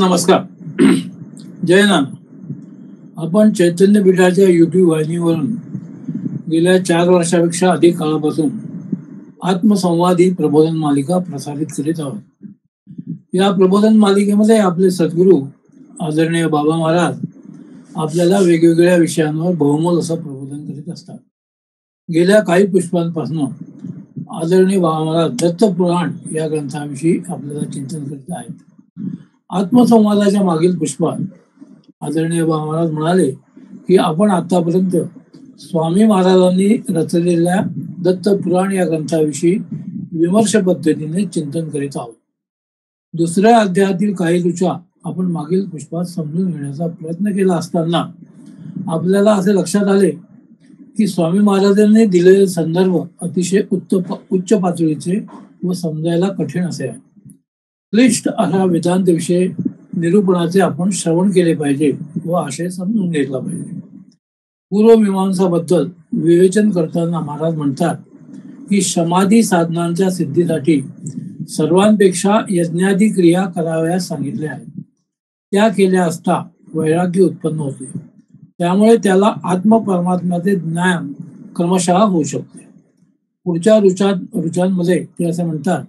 नमस्कार. जय नाना. आपण चैतन्य पीठाच्या YouTube वाहिनीवरून गेल्या 4 वर्षापेक्षा अधिक काळापासून आत्मसंवाद ही प्रबोधन मालिका प्रसारित करीत आहोत. या प्रबोधन मालिकेमध्ये आपले सद्गुरू आदरणीय बाबा महाराज आपल्याला वेगवेगळ्या विषयांवर बहुमोल असं प्रबोधन करीत असतात. गेल्या काही पुष्पांपासून आदरणीय बाबा महाराज दत्तपुराण या ग्रंथाविषयी आपल्याला चिंतन करीत आहेत. आत्मसंवादाच्या मागील पुष्पात आदरणीय बाबा महाराज म्हणाले की आपण आतापर्यंत स्वामी महाराजांनी रचलेल्या दत्तपुराण या ग्रंथाविषयी विमर्श पद्धतीने चिंतन करीत आहोत. दुसऱ्या अध्यायातील काही रुचा आपण मागील पुष्पात समजून घेण्याचा प्रयत्न केला असताना आपल्याला असे लक्षात आले की स्वामी महाराजांनी दिलेले संदर्भ अतिशय उच्च पातळीचे व समजायला कठीण असे आहे. क्लिष्ट असा वेदांत विषय निरूपणाचे आपण श्रवण केले पाहिजे व आशय समजून घेतला पाहिजे. पूर्वमीमांसाबद्दल विवेचन करताना महाराज म्हणतात की समाधी साधनांच्या सिद्धीसाठी सर्वांपेक्षा यज्ञादी क्रिया कराव्यास सांगितल्या आहेत. त्या केल्या असता वैराग्य उत्पन्न होते. त्यामुळे त्याला आत्मपरमात्म्याचे ज्ञान क्रमशः होऊ शकते. पुढच्या रुचांमध्ये ते असे म्हणतात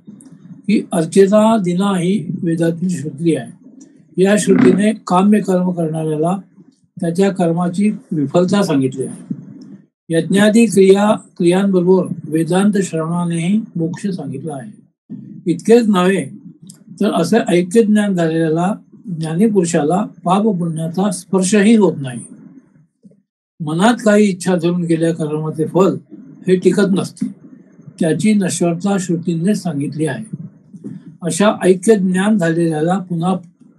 की अर्चेचा दिना ही वेदातील श्रुती आहे. या श्रुतीने काम्य कर्म करणाऱ्याला त्याच्या कर्माची विफलता सांगितली आहे. यज्ञादी क्रियांबरोबर वेदांत श्रवणानेही मोक्ष सांगितला आहे. इतकेच नव्हे तर असे ऐक्य ज्ञान झालेल्याला ज्ञानी पुरुषाला पाप पुण्याचा स्पर्शही होत नाही. मनात काही इच्छा धरून केल्या कर्माचे फल हे टिकत नसते. त्याची नश्वरता श्रुतीने सांगितली आहे. अशा ऐक्य ज्ञान झालेल्याला पुन्हा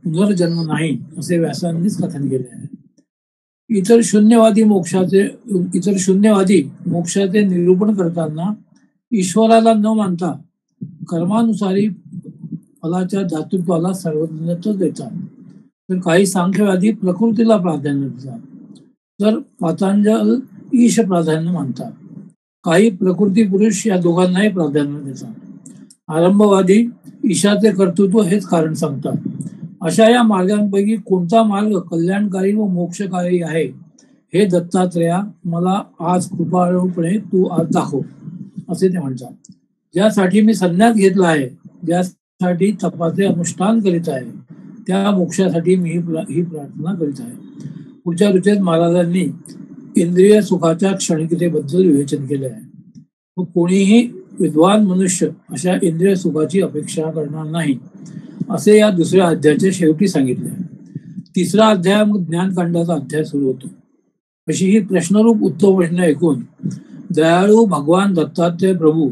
पुनर्जन्म नाही असे व्यासांनीच कथन केले आहे. इतर शून्यवादी मोक्षाचे निरूपण करताना ईश्वराला न मानता कर्मानुसारी फलाच्या दातृत्वाला सर्वज्ञत्व देतात. तर काही सांख्यवादी प्रकृतीला प्राधान्य देतात. तर पातंजल ईश प्राधान्य मानतात. काही प्रकृती पुरुष या दोघांनाही प्राधान्य देतात. आरंभवादी ईशाचे कर्तृत्व हेच कारण सांगतात. अशा या मार्गांपैकी कोणता मार्ग कल्याणकारी व मोक्षकारी आहे हे दत्तात्रेया मला आज कृपाळूपणे तू आज दाखव असे ते म्हणतात. ज्यासाठी मी संन्यास घेतला आहे, ज्यासाठी तपाचे अनुष्ठान करीत आहे, त्या मोक्षासाठी मी ही प्रार्थना करीत आहे. पुढच्या रुचेत महाराजांनी इंद्रिय सुखाच्या क्षणिकतेबद्दल विवेचन केले आहे. व कोणीही विद्वान मनुष्य अशा इंद्रिय सुखाची अपेक्षा करणार नाही असे या दुसऱ्या अध्यायाच्या शेवटी सांगितले. तिसरा अध्याय ज्ञानकांडाचा अध्याय सुरू होतो. अशी ही प्रश्नरूप उत्तर प्रश्न ऐकून दयाळू भगवान दत्तात्रय प्रभू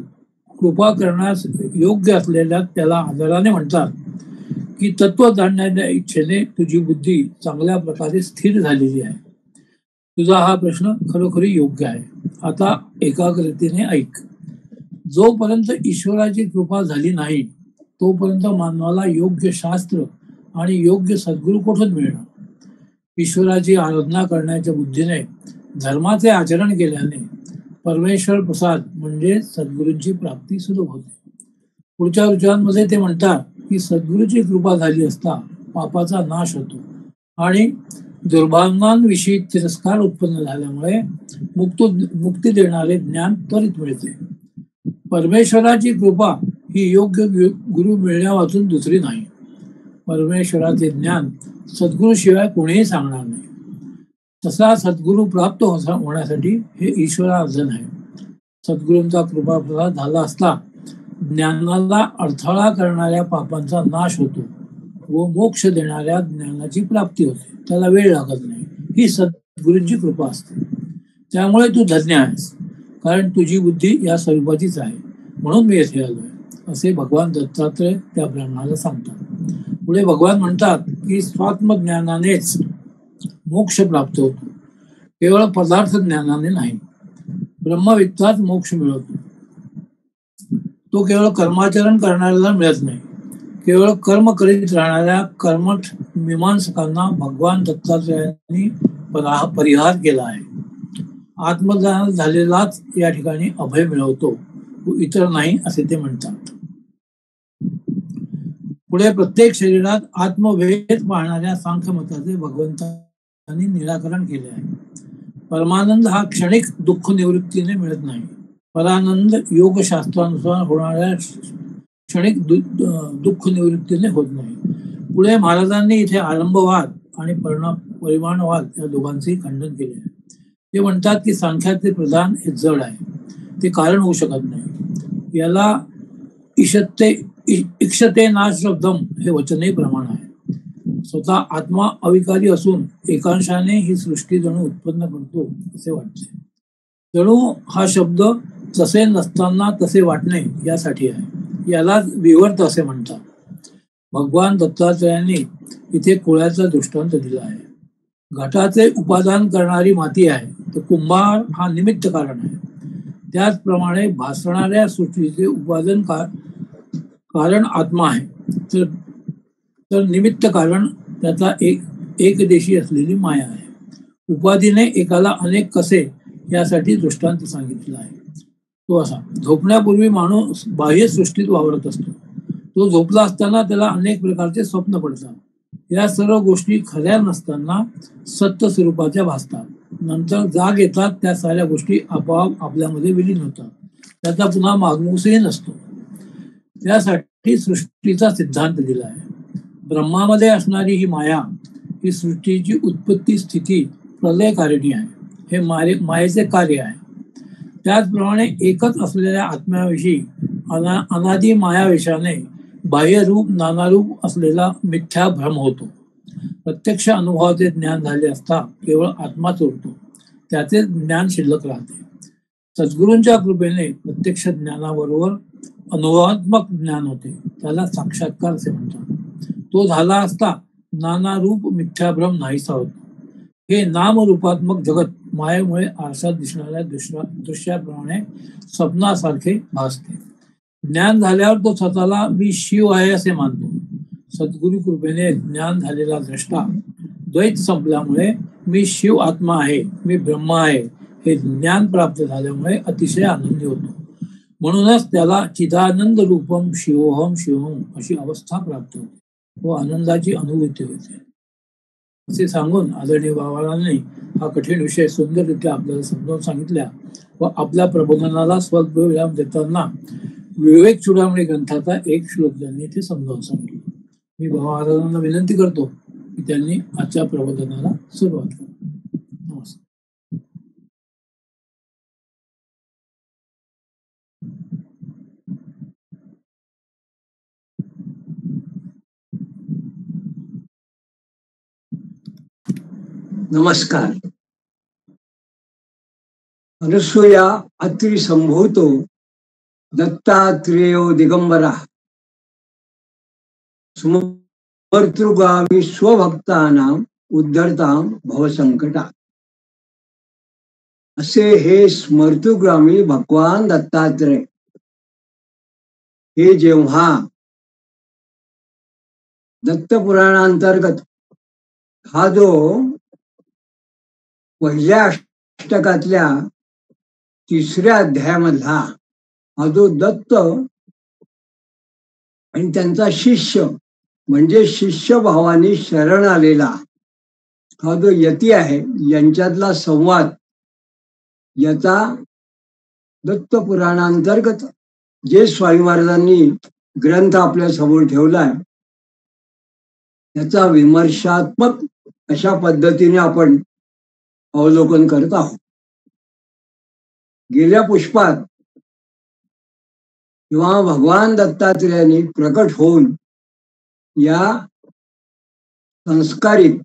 कृपा करण्यास योग्य असलेल्या त्याला आदराने म्हणतात की तत्व जाणण्याच्या इच्छेने तुझी बुद्धी चांगल्या प्रकारे स्थिर झालेली आहे. तुझा हा प्रश्न खरोखरी योग्य आहे. आता एकाग्रतेने ऐक. जोपर्यंत ईश्वराची कृपा झाली नाही तोपर्यंत मानवाला योग्य शास्त्र आणि योग्य सद्गुरू कुठून मिळणार. ईश्वराची आराधना करण्याच्या बुद्धीने धर्माचे आचरण केल्याने परमेश्वर प्रसाद म्हणजे सद्गुरूंची प्राप्ती सुलभ होते. पुढच्या रुचांमध्ये ते म्हणतात की सद्गुरूची कृपा झाली असता पापाचा नाश होतो आणि दुर्भावनांविषयी तिरस्कार उत्पन्न झाल्यामुळे मुक्ती देणारे ज्ञान त्वरित मिळते. परमेश्वराची कृपा ही योग्य गुरु मिळण्या वाचून दुसरी नाही. परमेश्वराचे ज्ञान सद्गुरूशिवाय कोणीही सांगणार नाही. तसा सद्गुरू प्राप्त होण्यासाठी हे ईश्वरार्जन आहे. सद्गुरूंचा कृपाप्रसाद झाला असता ज्ञानाला अडथळा करणाऱ्या पापांचा नाश होतो व मोक्ष देणाऱ्या ज्ञानाची प्राप्ती होते. त्याला वेळ लागत नाही. ही सद्गुरूंची कृपा असते. त्यामुळे तू धन्य आहेस, कारण तुझी बुद्धी या स्वरूपाचीच आहे. म्हणून मी येथे आलोय असे भगवान दत्तात्रय त्या ब्रह्माला सांगतात. पुढे भगवान म्हणतात की स्वात्मज्ञानानेच मोक्ष प्राप्त होतो, केवळ पदार्थ ज्ञानाने नाही. ब्रह्मविद्याच मोक्ष मिळवतो. तो केवळ कर्माचरण करणाऱ्याला मिळत नाही. केवळ कर्म करीत राहणाऱ्या कर्मठ मीमांसकांना भगवान दत्तात्रयांनी परिहार केला आहे. आत्मज्ञान झालेलाच या ठिकाणी अभय मिळवतो, इतर नाही असे ते म्हणतात. पुढे प्रत्येक शरीरात आत्मभेद पाहणाऱ्या सांख्य मताचे भगवंतांनी निराकरण केले आहे. परमानंद हा क्षणिक दुःख निवृत्तीने मिळत नाही. परानंद योगशास्त्रानुसार होणाऱ्या क्षणिक दुःख निवृत्तीने होत नाही. पुढे महाराजांनी इथे आरंभवाद आणि परिमाणवाद या दोघांचेही खंडन केले आहे. ते म्हणतात की सांख्याचे प्रधान हे जड आहे, ते कारण होऊ शकत नाही. याला इक्षते नाश शब्दम हे वचनही प्रमाण आहे. स्वतः आत्मा अविकारी असून एकांशाने ही सृष्टी जणू उत्पन्न करतो असे वाटते. जणू हा शब्द तसे नसताना तसे वाटणे यासाठी आहे. यालाच विवर्त असे म्हणतात. भगवान दत्तात्रयांनी इथे कोळ्याचा दृष्टांत दिला आहे. घटाचे उपादान करणारी माती आहे, तर कुंभार हा निमित्त कारण आहे. त्याचप्रमाणे भासणाऱ्या सृष्टीचे उपादान कारण आत्मा आहे, तर निमित्त कारण त्याचा एकदेशी असलेली माया आहे. उपाधीने एकाला अनेक कसे यासाठी दृष्टांत सांगितला आहे. तो असा: झोपण्यापूर्वी माणूस बाह्य सृष्टीत वावरत असतो. तो झोपला असताना त्याला अनेक प्रकारचे स्वप्न पडतात. या सर्व गोष्टी खऱ्या नसताना सत्य स्वरूपाच्या भासतात. नंतर जाग येतात, त्या साऱ्या गोष्टी आपोआप आपल्यामध्ये विलीन होतात. त्याचा पुन्हा मागमूसही नसतो. त्यासाठी सृष्टीचा सिद्धांत दिला आहे. ब्रह्मामध्ये असणारी ही माया ही सृष्टीची उत्पत्ती स्थिती प्रलयकारिणी आहे. हे मायेचे कार्य आहे. त्याचप्रमाणे एकच असलेल्या आत्म्याविषयी अनादी मायावेशाने बाह्यरूप नानारूप असलेला मिथ्या भ्रम होतो. प्रत्यक्ष अनुभवाचे ज्ञान झाले असता केवळ आत्माच उरतो, त्याचे ज्ञान शिल्लक राहते. सद्गुरूंच्या कृपेने प्रत्यक्ष ज्ञानाबरोबर अनुभवात्मक ज्ञान होते, त्याला साक्षात्कार असे म्हणतात. तो झाला असता नानारूप मिथ्याभ्रम नाहीसा होतो. हे नामरूपात्मक जगत मायेमुळे आरशात दिसणाऱ्या दृश्याप्रमाणे स्वप्नासारखे भासते. ज्ञान झाल्यावर तो स्वतःला मी शिव आहे असे मानतो. सद्गुरु कृपेने ज्ञान झालेला द्रष्टा द्वैत संपल्यामुळे मी शिव आत्मा आहे, मी ब्रह्म आहे हे ज्ञान प्राप्त झाल्यामुळे अतिशय आनंदी होतो. म्हणूनच त्याला चिदानंद रूपम शिवोहम शिवम अशी अवस्था प्राप्त होते व आनंदाची अनुभूती होते. असे सांगून आदरणीय बाबांनी हा कठीण विषय सुंदररित्या आपल्याला समजावून सांगितल्या व आपल्या प्रबोधनाला स्वल्प विराम देताना विवेक चूडामणी ग्रंथाचा एक श्लोक त्यांनी इथे समजावून सांगितला. मी बाबा महाराजांना विनंती करतो की त्यांनी आजच्या प्रबोधनाला सुरुवात करा. नमस्कार. नमस्कार. अनुसूया अत्रि संभूतो दत्तात्रेयो दिगंबरा स्मर्तृगामी स्वभक्तानां उद्धरतां भवसंकटा. असे हे स्मर्तृगामी भगवान दत्तात्रेय हे जेव्हा दत्तपुराणांतर्गत हा जो पहिल्या अष्टकातल्या 3ऱ्या अध्यायामधला हा जो दत्त आणि त्यांचा शिष्य म्हणजे शिष्य भावानी शरण आलेला हा जो यती आहे यांच्यातला संवाद, याचा दत्त पुराणांतर्गत जे स्वामी महाराजांनी ग्रंथ आपल्या समोर ठेवलाय त्याचा विमर्शात्मक अशा पद्धतीने आपण अवलोकन करत आहोत. गेल्या पुष्पात जेव्हा भगवान दत्तात्रेयांनी प्रकट होऊन या संस्कारित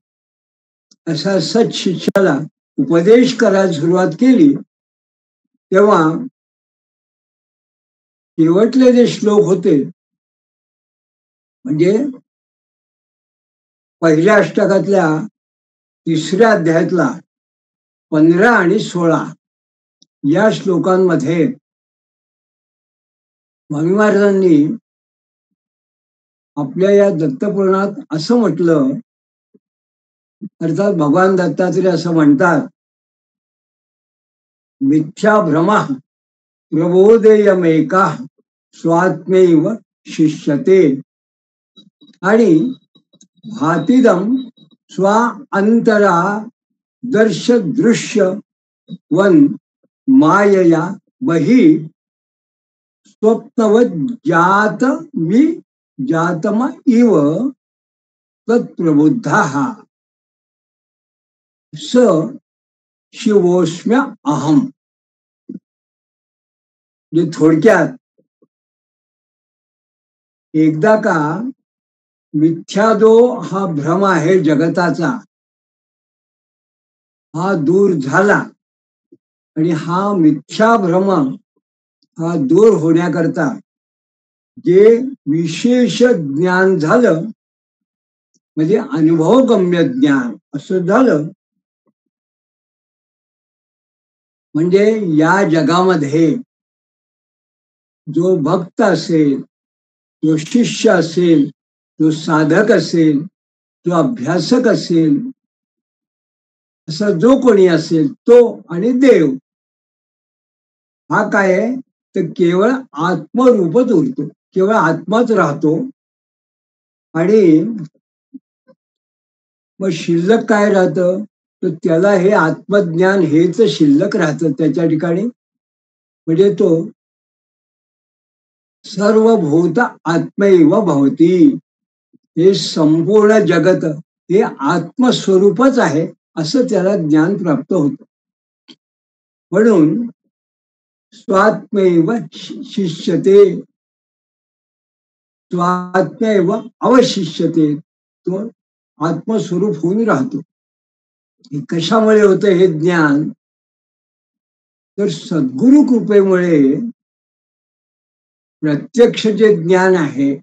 अशा सच शिष्याला उपदेश करायला सुरुवात केली, तेव्हा शेवटले जे श्लोक होते म्हणजे पहिल्या अष्टकातल्या 3ऱ्या अध्यायातला 15 आणि 16 या श्लोकांमध्ये स्वामी महाराजांनी आपल्या या दत्तपुराणात असं म्हटलं, अर्थात भगवान दत्तात्रेय असं म्हणतात, मिथ्या भ्रमा प्रबोधेयमेका स्वात्मैव शिष्यते. आणि भातिदम स्वा अंतरा दर्श दृश्य वन मायया बही स्वप्नवत जात मी जातम इव तत्प्रबुद्धा स शिवोस्म्य अहम. जे थोडक्यात एकदा का मिथ्या जो हा भ्रम आहे जगताचा हा दूर झाला आणि हा मिथ्या भ्रम हा दूर होण्याकरता जे विशेष ज्ञान झालं म्हणजे अनुभवगम्य ज्ञान असं झालं, म्हणजे या जगामध्ये जो भक्त असेल, जो शिष्य असेल, जो साधक असेल, जो अभ्यासक असेल, असा जो कोणी असेल तो आणि देव हा काय आहे तर केवळ आत्मरूपच उरतो, केवळ आत्माच राहतो. आणि मग शिल्लक काय राहतं तर त्याला हे आत्मज्ञान हेच शिल्लक राहतं त्याच्या ठिकाणी. म्हणजे तो सर्वभूत आत्मैव भवती, हे संपूर्ण जगत हे आत्मस्वरूपच आहे असं त्याला ज्ञान प्राप्त होतं. म्हणून स्वात्मैव शिष्यते, स्वात्मैव अवशिष्यते, तो आत्मस्वरूप होऊन राहतो. हे कशामुळे होतं हे ज्ञान तर सद्गुरु कृपेमुळे प्रत्यक्ष जे ज्ञान आहे,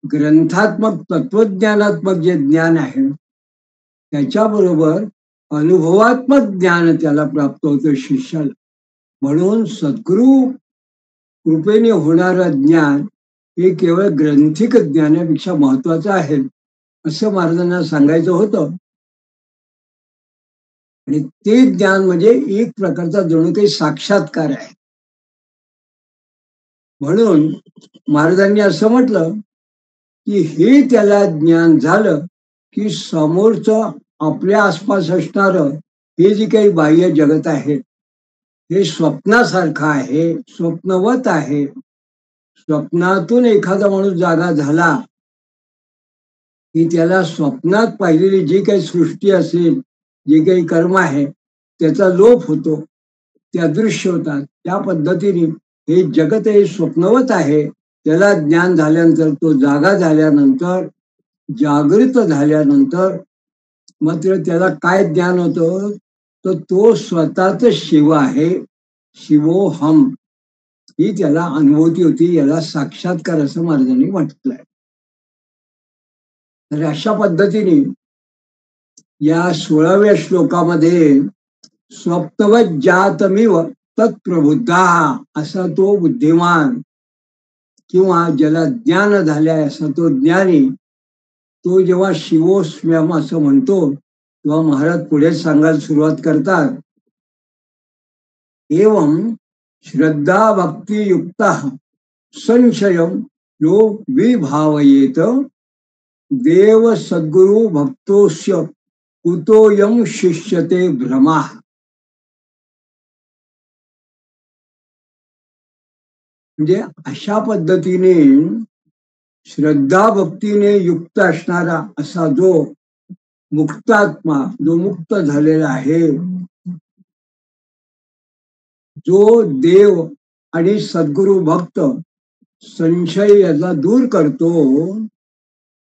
ग्रंथात्मक तत्वज्ञानात्मक जे ज्ञान आहे त्याच्याबरोबर अनुभवात्मक ज्ञान त्याला प्राप्त होतं शिष्याला. म्हणून सद्गुरु कृपेने होणारं ज्ञान हे केवळ ग्रंथिक ज्ञानापेक्षा महत्वाचं आहे असं महाराजांना सांगायचं होतं. आणि ते ज्ञान म्हणजे एक प्रकारचा जणू काही साक्षात्कार आहे. म्हणून महाराजांनी असं म्हटलं की हे त्याला ज्ञान झालं की समोरचं आपल्या आसपास असणार हे जे काही बाह्य जगत आहे हे स्वप्नासारखं आहे, स्वप्नवत आहे. स्वप्नातून एखादा माणूस जागा झाला की त्याला स्वप्नात पाहिलेली जी काही सृष्टी असेल, जे काही कर्म आहे त्याचा लोप होतो, ते अदृश्य होतात. त्या पद्धतीने हे जगत हे स्वप्नवत आहे. त्याला ज्ञान झाल्यानंतर, तो जागा झाल्यानंतर, जागृत झाल्यानंतर मात्र त्याला काय ज्ञान होतं तर तो स्वतःच शिव आहे, शिवोहम ही त्याला अनुभूती होती. याला साक्षात्कार असं महाराजांनी म्हटलंय. तर अशा पद्धतीने या 16व्या श्लोकामध्ये स्वप्नवत जातमिव तत्प्रबुद्धा असा तो बुद्धिमान किंवा ज्याला ज्ञान झालाय असा तो ज्ञानी, तो जेव्हा शिवोस्म्यम असं म्हणतो तेव्हा महाराज पुढे सांगायला सुरुवात करतात. एवं श्रद्धा भक्ती युक्त संशयम यो विभावयेत देव सद्गुरु भक्तोस्य कुतोयम शिष्यते भ्रमा. म्हणजे अशा पद्धतीने श्रद्धा भक्तीने युक्त असणारा असा जो मुक्तात्मा, जो मुक्त झालेला आहे, जो देव आणि सद्गुरु भक्त संशय याचा दूर करतो,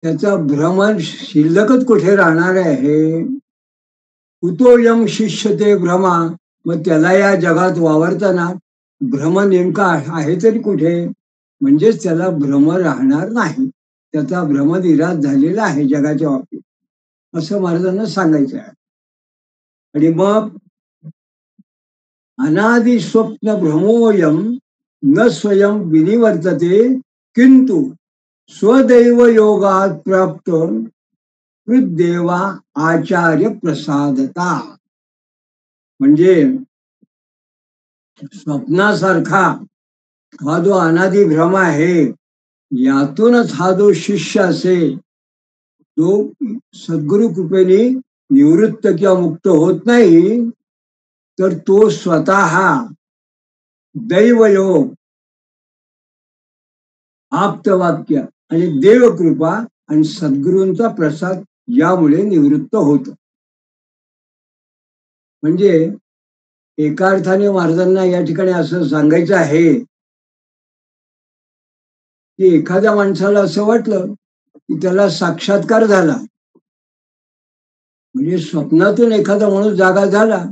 त्याचा भ्रमण शिल्लकच कुठे राहणार आहे. कुतोयम शिष्यते भ्रमा, मग त्याला या जगात वावरताना भ्रम नेमका आहे तरी कुठे, म्हणजेच त्याला भ्रम राहणार नाही. त्याचा भ्रम निराश झालेला आहे जगाच्या बाबतीत असं महाराजांना सांगायचं आहे. आणि मग अनादि स्वप्न भ्रमोयम न स्वयं विनिवर्तते किंतु स्वदैव योगात प्राप्त कृदेवा आचार्य प्रसादता. म्हणजे स्वप्नासारखा हा जो अनादि भ्रम आहे यातूनच हा जो शिष्य असेल जो सद्गुरु कृपेने निवृत्त किंवा मुक्त होत नाही, तर तो स्वतः दैवयोग, आप्तवाक्य आणि देवकृपा आणि सद्गुरूंचा प्रसाद यामुळे निवृत्त होतो. म्हणजे एका अर्थाने महाराजांना या ठिकाणी असं सांगायचं आहे की एखाद्या माणसाला असं वाटलं की त्याला साक्षात्कार झाला, म्हणजे स्वप्नातून एखादा माणूस जागा झाला,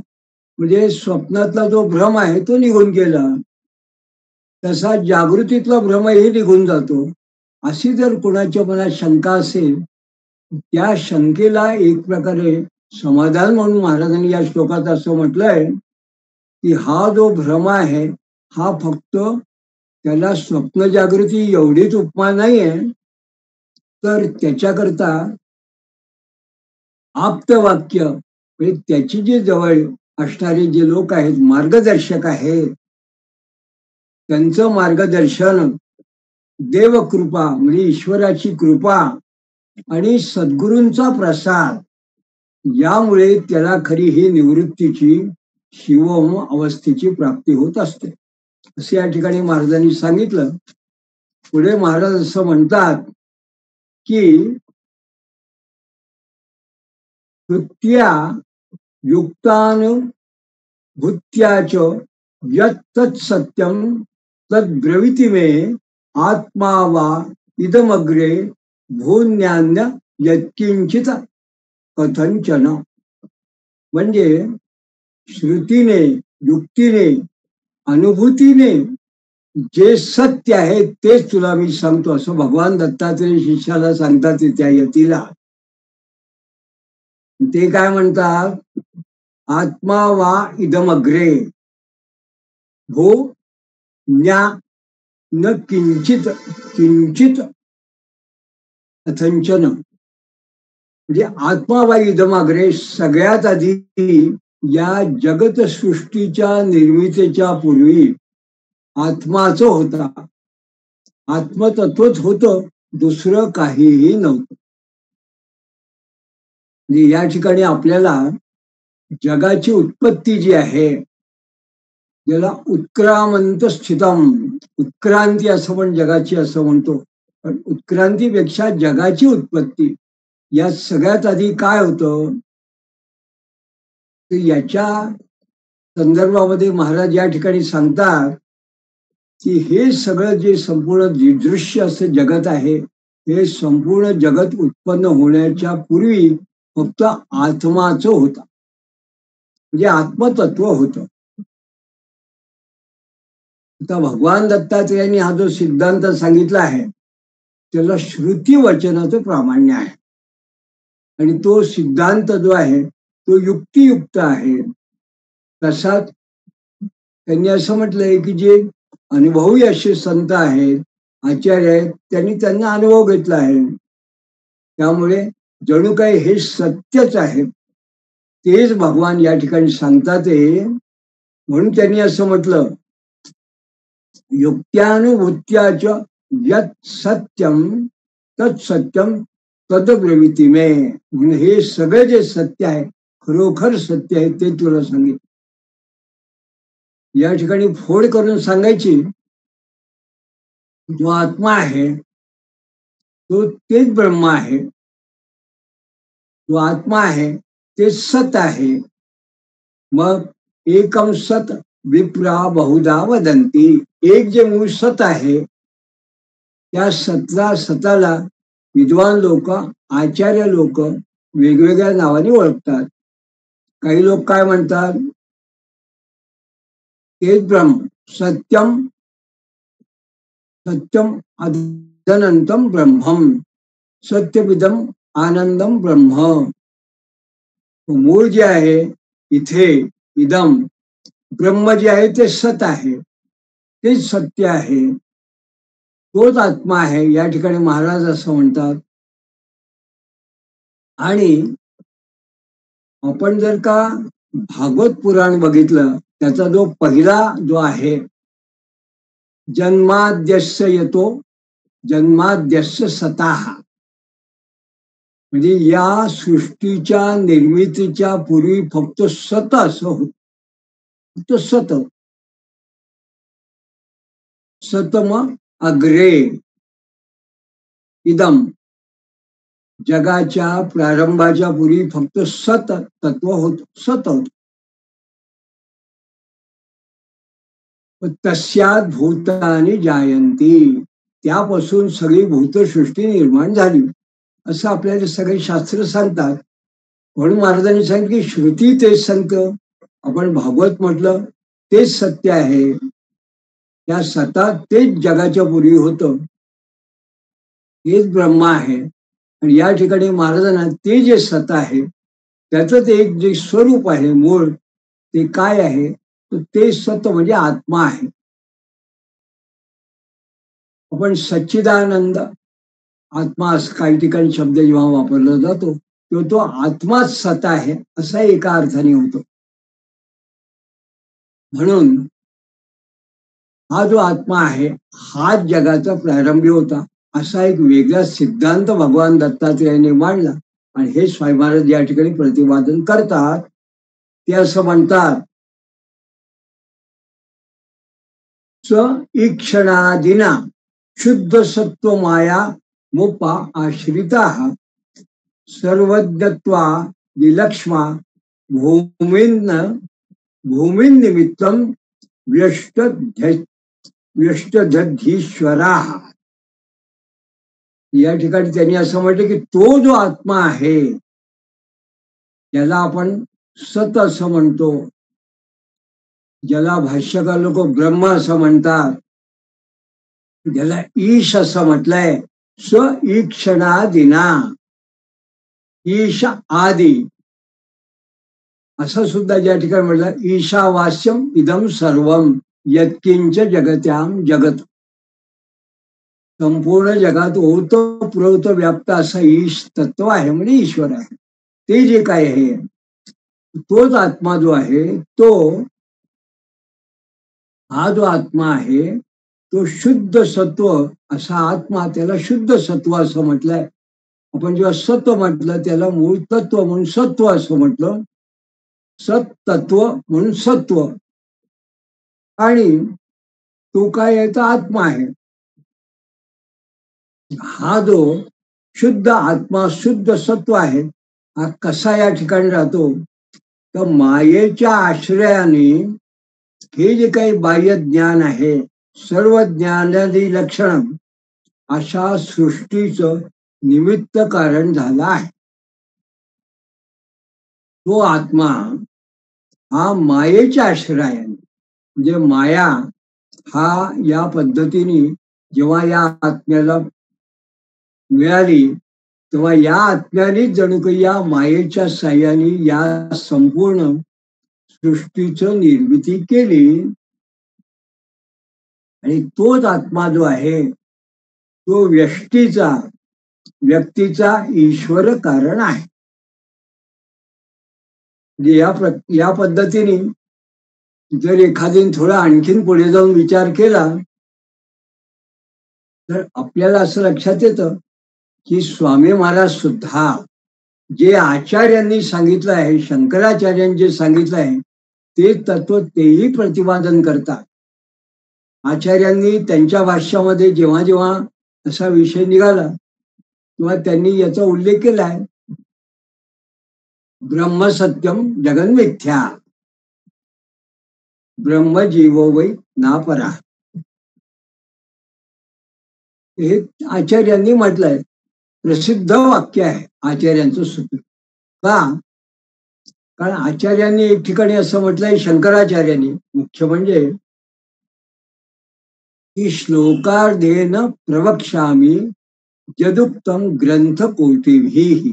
म्हणजे स्वप्नातला जो भ्रम आहे तो निघून गेला, तसा जागृतीतला भ्रमही निघून जातो. अशी जर कोणाच्या मनात शंका असेल, त्या शंकेला एक प्रकारे समाधान म्हणून महाराजांनी या श्लोकात असं म्हटलंय की हा जो भ्रम आहे हा फक्त त्याला स्वप्न जागृती एवढीच उपमा नाहीये, तर त्याच्याकरता आप्तवाक्य म्हणजे त्याची जे जवळ असणारे जे लोक आहेत, मार्गदर्शक आहेत, त्यांचं मार्गदर्शन, देवकृपा म्हणजे ईश्वराची कृपा आणि सद्गुरूंचा प्रसाद यामुळे त्याला खरी ही निवृत्तीची शिवम अवस्थेची प्राप्ती होत असते, असे या ठिकाणी महाराजांनी सांगितलं. पुढे महाराज असं म्हणतात की कृत्या युक्तानुभूत्याच यत् सत्यम तद्ब्रवीति मे आत्मा वा इदमग्रे भून्यान्य यत्किंचित कथंचन. म्हणजे श्रुतीने, युक्तीने, अनुभूतीने जे सत्य आहे तेच तुला मी सांगतो, असं भगवान दत्तात्रेय शिष्याला सांगतात त्या यतीला. ते काय म्हणतात, आत्मा वा इदमग्रे भो न्या न किंचित किंचित अथंचन. म्हणजे आत्मा वा इदमग्रे सगळ्यात आधी या जगत सृष्टीच्या निर्मितीच्या पूर्वी आत्माच होता, आत्मतत्वच होतं, दुसरं काहीही नव्हतं. म्हणजे या ठिकाणी आपल्याला जगाची उत्पत्ती जी आहे, ज्याला उत्क्रामंत स्थितम, उत्क्रांती असं पण जगाची असं म्हणतो, पण उत्क्रांतीपेक्षा जगाची उत्पत्ती या सगळ्यात आधी काय होतं, तर याच्या संदर्भामध्ये महाराज या ठिकाणी सांगतात की हे सगळं जे संपूर्ण दृश्य असं जगत आहे, हे संपूर्ण जगत उत्पन्न होण्याच्या पूर्वी फक्त आत्माच होता, म्हणजे आत्मतत्व होतं. आता भगवान दत्तात्रेयांनी हा जो सिद्धांत सांगितला आहे त्याला श्रुती वचनाचं प्रामाण्य आहे, आणि तो सिद्धांत जो आहे तो युक्तियुक्त आहे. तसाच त्यांनी असं म्हटलंय की जे अनुभवी असे संत आहेत, आचार्य आहेत, त्यांनी त्यांना अनुभव घेतला आहे, त्यामुळे जणू काही हे सत्यच आहे, तेच भगवान या ठिकाणी सांगतात. म्हणून त्यांनी असं म्हटलं, युक्त्यानुभूत्याच यत् सत्यम तत्सत्यम तद्ब्रवीति मे. म्हणून हे सगळे जे सत्य आहे, खरोखर सत्य आहे, ते तुला सांगितलं. या ठिकाणी फोड करून सांगायची, जो आत्मा आहे तो तेच ब्रह्म आहे, जो आत्मा आहे ते सत आहे. मग एकम सत विप्रा बहुधा वदंती. एक जे मूळ सत आहे त्या सताला विद्वान लोक, आचार्य लोक वेगवेगळ्या नावाने ओळखतात. काही लोक काय म्हणतात, तेच ब्रह्म, सत्यम सत्यम अदनंतम ब्रह्मम, सत्यविदम आनंदम ब्रह्म. मूळ जे आहे इथे इदम, ब्रह्म जे आहे ते सत आहे, तेच सत्य आहे, तोच आत्मा आहे, या ठिकाणी महाराज असं म्हणतात. आणि आपण जर का भागवत पुराण बघितलं, त्याचा जो पहिला जो आहे, जन्माद्यस्य येतो जन्माद्यस्य सताः, म्हणजे या सृष्टीच्या निर्मितीच्या पूर्वी फक्त सत असं होत, फक्त सत. सतम अग्रे इदम, जगाच्या प्रारंभाच्या पूर्वी फक्त सत तत्व होत, सत होत. तस्यात भूतानी जायंती, त्यापासून सगळी भूतसृष्टी निर्माण झाली असं आपल्याला सगळे शास्त्र सांगतात. म्हणून महाराजांनी सांगितलं की श्रुती तेच सांगतं, आपण भागवत म्हटलं तेच सत्य आहे. त्या सता तेच जगाच्या पूर्वी होतं, हेच ब्रह्मा आहे. आणि या ठिकाणी महाराजांना ते जे सत आहे त्याचं ते एक जे स्वरूप आहे मूळ, ते काय आहे, ते सत म्हणजे आत्मा आहे. आपण सच्चिदानंद आत्मा असं काही ठिकाणी शब्द जेव्हा वापरला जातो तेव्हा तो आत्माच सत आहे असा एका अर्थाने होतो. म्हणून हा जो आत्मा आहे हाच जगाचा प्रारंभी होता असा एक वेगळा सिद्धांत भगवान दत्तात्रेयाने मांडला. आणि हे स्वामी महाराज या ठिकाणी प्रतिपादन करतात. ते असं म्हणतात, स ईक्षणादिना शुद्ध सत्व माया मोपा आश्रिता सर्वज्ञत्वा विलक्ष्मा भूमिन्न भूमिन निमित्तम व्यष्टधीश्वरा. या ठिकाणी त्यांनी असं म्हटलं की तो जो आत्मा आहे ज्याला आपण सत असं म्हणतो, ज्याला भाष्यकार लोक ब्रह्म असं म्हणतात, ज्याला ईश असं म्हटलंय, स ईक्षणादिना, ईश आदी असं सुद्धा ज्या ठिकाणी म्हटलं, ईशावास्यम इदम सर्वम यत्किंच जगत्याम जगत. संपूर्ण जगात ओत प्रोत व्याप्त असा ईश तत्व आहे म्हणजे ईश्वर आहे. ते जे काय आहे तोच आत्मा जो आहे तो, हा जो आत्मा आहे तो शुद्ध सत्व असा आत्मा, त्याला शुद्ध सत्व असं म्हटलंय. आपण जेव्हा सत्व म्हटलं त्याला मूळ तत्व म्हणून सत्व असं म्हटलं, सत्तत्व म्हणून सत्व. आणि तो काय आहे तर आत्मा आहे. हा जो शुद्ध आत्मा शुद्ध सत्व आहे हा कसा या ठिकाणी राहतो तर मायेच्या आश्रयाने हे जे काही बाह्य ज्ञान आहे सर्व ज्ञानादी लक्षण अशा सृष्टीचं निमित्त कारण झाला आहे. तो आत्मा हा मायेच्या आश्रयाने, म्हणजे माया हा या पद्धतीने जेव्हा या आत्म्याला मिळाली तेव्हा या आत्म्याने जणू काही या मायेच्या साह्याने या संपूर्ण सृष्टीचं निर्मिती केली. आणि तोच आत्मा जो आहे तो व्यक्तीचा ईश्वर कारण आहे. म्हणजे या पद्धतीने जर एखाद्याने थोडा आणखीन पुढे जाऊन विचार केला तर आपल्याला असं लक्षात येतं की स्वामी महाराज सुद्धा जे आचार्यांनी सांगितलं आहे, शंकराचार्यांनी जे सांगितलं आहे ते तत्व तेही प्रतिपादन करतात. आचार्यांनी त्यांच्या भाष्यामध्ये जेव्हा जेव्हा असा विषय निघाला तेव्हा त्यांनी याचा उल्लेख केलाय, ब्रह्मसत्यम जगन्मिथ्या ब्रह्म जीवो वै नापरा. हे आचार्यांनी म्हटलंय, प्रसिद्ध वाक्य आहे आचार्यांचं सूत्र. का? कारण आचार्यांनी एक ठिकाणी असं म्हटलंय, शंकराचार्यांनी मुख्य म्हणजे की श्लोकार्धेन प्रवक्ष्यामी यदुक्तम ग्रंथ कोटिभिः.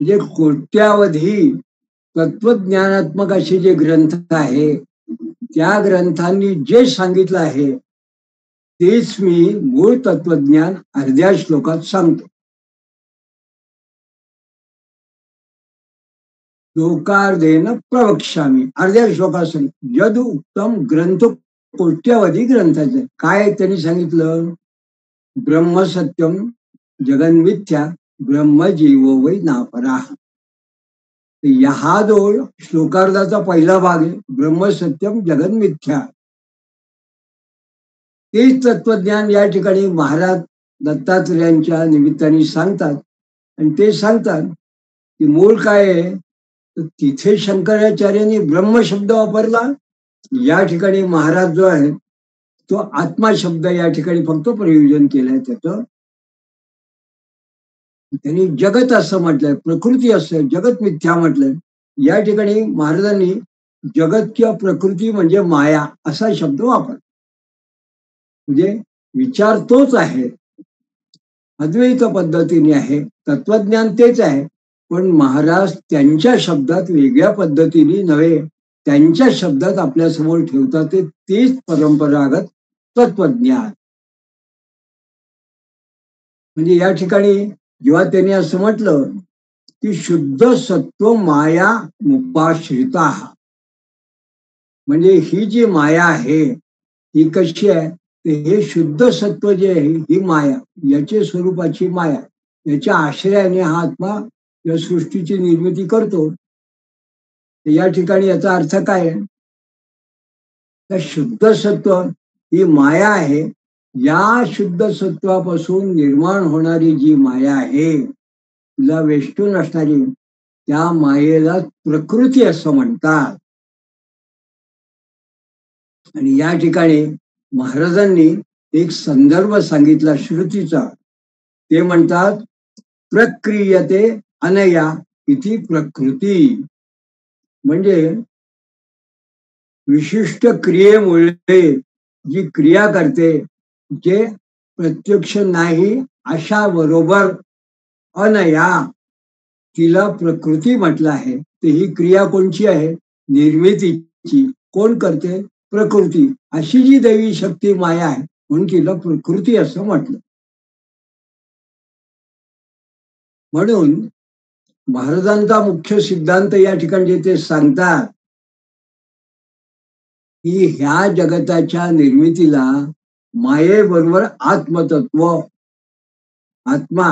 म्हणजे कोट्यावधी तत्वज्ञानात्मक असे जे ग्रंथ आहे त्या ग्रंथांनी जे सांगितलं आहे तेच मी मूळ तत्वज्ञान अर्ध्या श्लोकात सांगतो. श्लोकार्धेन प्रवक्ष्यामी, अर्ध्या श्लोकात सांगितलं. यद उत्तम ग्रंथ कोट्यावधी ग्रंथाचे काय त्यांनी सांगितलं, ब्रह्मसत्यम जगन्मिथ्या ब्रह्मजीवो वै नापरा. हा जो श्लोकार्धाचा पहिला भाग आहे, ब्रह्म सत्यम जगन मिथ्या, तेच तत्वज्ञान या ठिकाणी महाराज दत्तात्रेयांच्या निमित्ताने सांगतात. आणि ते सांगतात की मूळ काय आहे, तर तिथे शंकराचार्यांनी ब्रह्म शब्द वापरला, या ठिकाणी महाराज जो आहे तो आत्मा शब्द या ठिकाणी फक्त प्रयोजन केलंय त्याचं. त्यांनी जगत असं म्हटलंय, प्रकृती असं, जगत मिथ्या म्हटलंय. या ठिकाणी महाराजांनी जगत किंवा प्रकृती म्हणजे माया असा शब्द वापरला. म्हणजे विचार तोच आहे, अद्वैत पद्धतीने आहे, तत्वज्ञान तेच आहे, पण महाराज त्यांच्या शब्दात वेगळ्या पद्धतीने नव्हे, त्यांच्या शब्दात आपल्यासमोर ठेवतात तेच परंपरागत तत्वज्ञान. म्हणजे या ठिकाणी जेव्हा त्यांनी असं म्हटलं की शुद्ध सत्व माया मुपाश्रिता, म्हणजे ही जी माया आहे ही कशी आहे, हे शुद्ध सत्व जे आहे ही माया, याचे स्वरूपाची माया, याच्या आश्रयाने हा आत्मा या सृष्टीची निर्मिती करतो. या ठिकाणी याचा अर्थ काय आहे, तर शुद्ध सत्व ही माया आहे, या शुद्ध सत्वापासून निर्माण होणारी जी माया आहे, तिला वेष्टून असणारी त्या मायेला प्रकृती असं म्हणतात. आणि या ठिकाणी महाराजांनी एक संदर्भ सांगितला श्रुतीचा. ते म्हणतात प्रक्रियते अनया इति प्रकृती, म्हणजे विशिष्ट क्रियेमुळे जी क्रिया करते, जे प्रत्यक्ष नाही अशा बरोबर अनया तिला प्रकृती म्हटलं आहे. तर ही क्रिया कोणची आहे, निर्मितीची. कोण करते, प्रकृती. अशी जी दैवी शक्ती माया आहे म्हणून तिला प्रकृती असं म्हटलं. म्हणून महाराजांचा मुख्य सिद्धांत या ठिकाणी ते सांगतात की ह्या जगताच्या निर्मितीला मायेबरोबर आत्मतत्व, आत्मा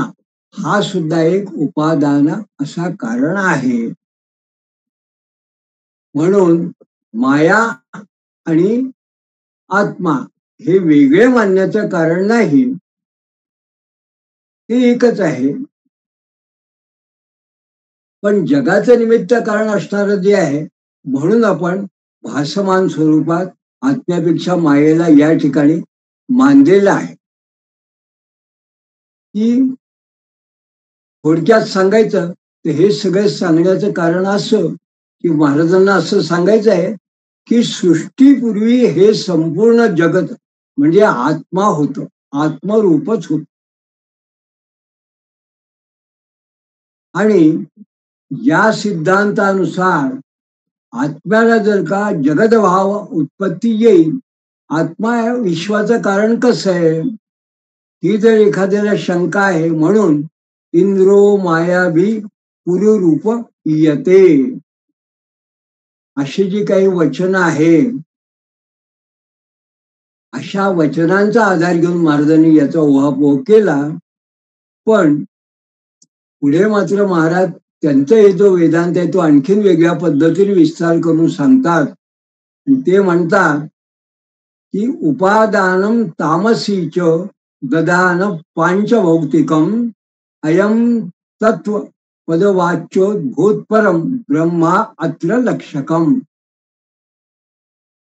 हा सुद्धा एक उपादान असा कारण आहे. म्हणून माया आणि आत्मा हे वेगळे मानण्याचं कारण नाही, ते एकच आहे. पण जगाचं निमित्त कारण असणारं जे आहे, म्हणून आपण भासमान स्वरूपात आत्म्यापेक्षा मायेला या ठिकाणी मानलेलं आहे. की थोडक्यात सांगायचं तर हे सगळं सांगण्याचं कारण असं की महाराजांना असं सांगायचं आहे की सृष्टीपूर्वी हे संपूर्ण जगत म्हणजे आत्मा होतं, आत्मरूपच होत. आणि या सिद्धांतानुसार आत्म्याला जर का जगदभाव उत्पत्ती येईल, आत्मा विश्वाचं कारण कसं आहे, ही जर एखाद्याला शंका आहे, म्हणून इंद्रो मायावी पुरुरूप येते अशी जी काही वचन आहे, अशा वचनांचा आधार घेऊन महाराजांनी याचा उहापोह केला. पण पुढे मात्र महाराज त्यांचा हे जो वेदांत आहे तो आणखीन वेगळ्या पद्धतीने विस्तार करून सांगतात. ते म्हणतात की उपादानम तामसीच ददान पांचभौतिकम अयम तत्व पदवाच्यो भूतपरम ब्रह्मा अत्र लक्षकम.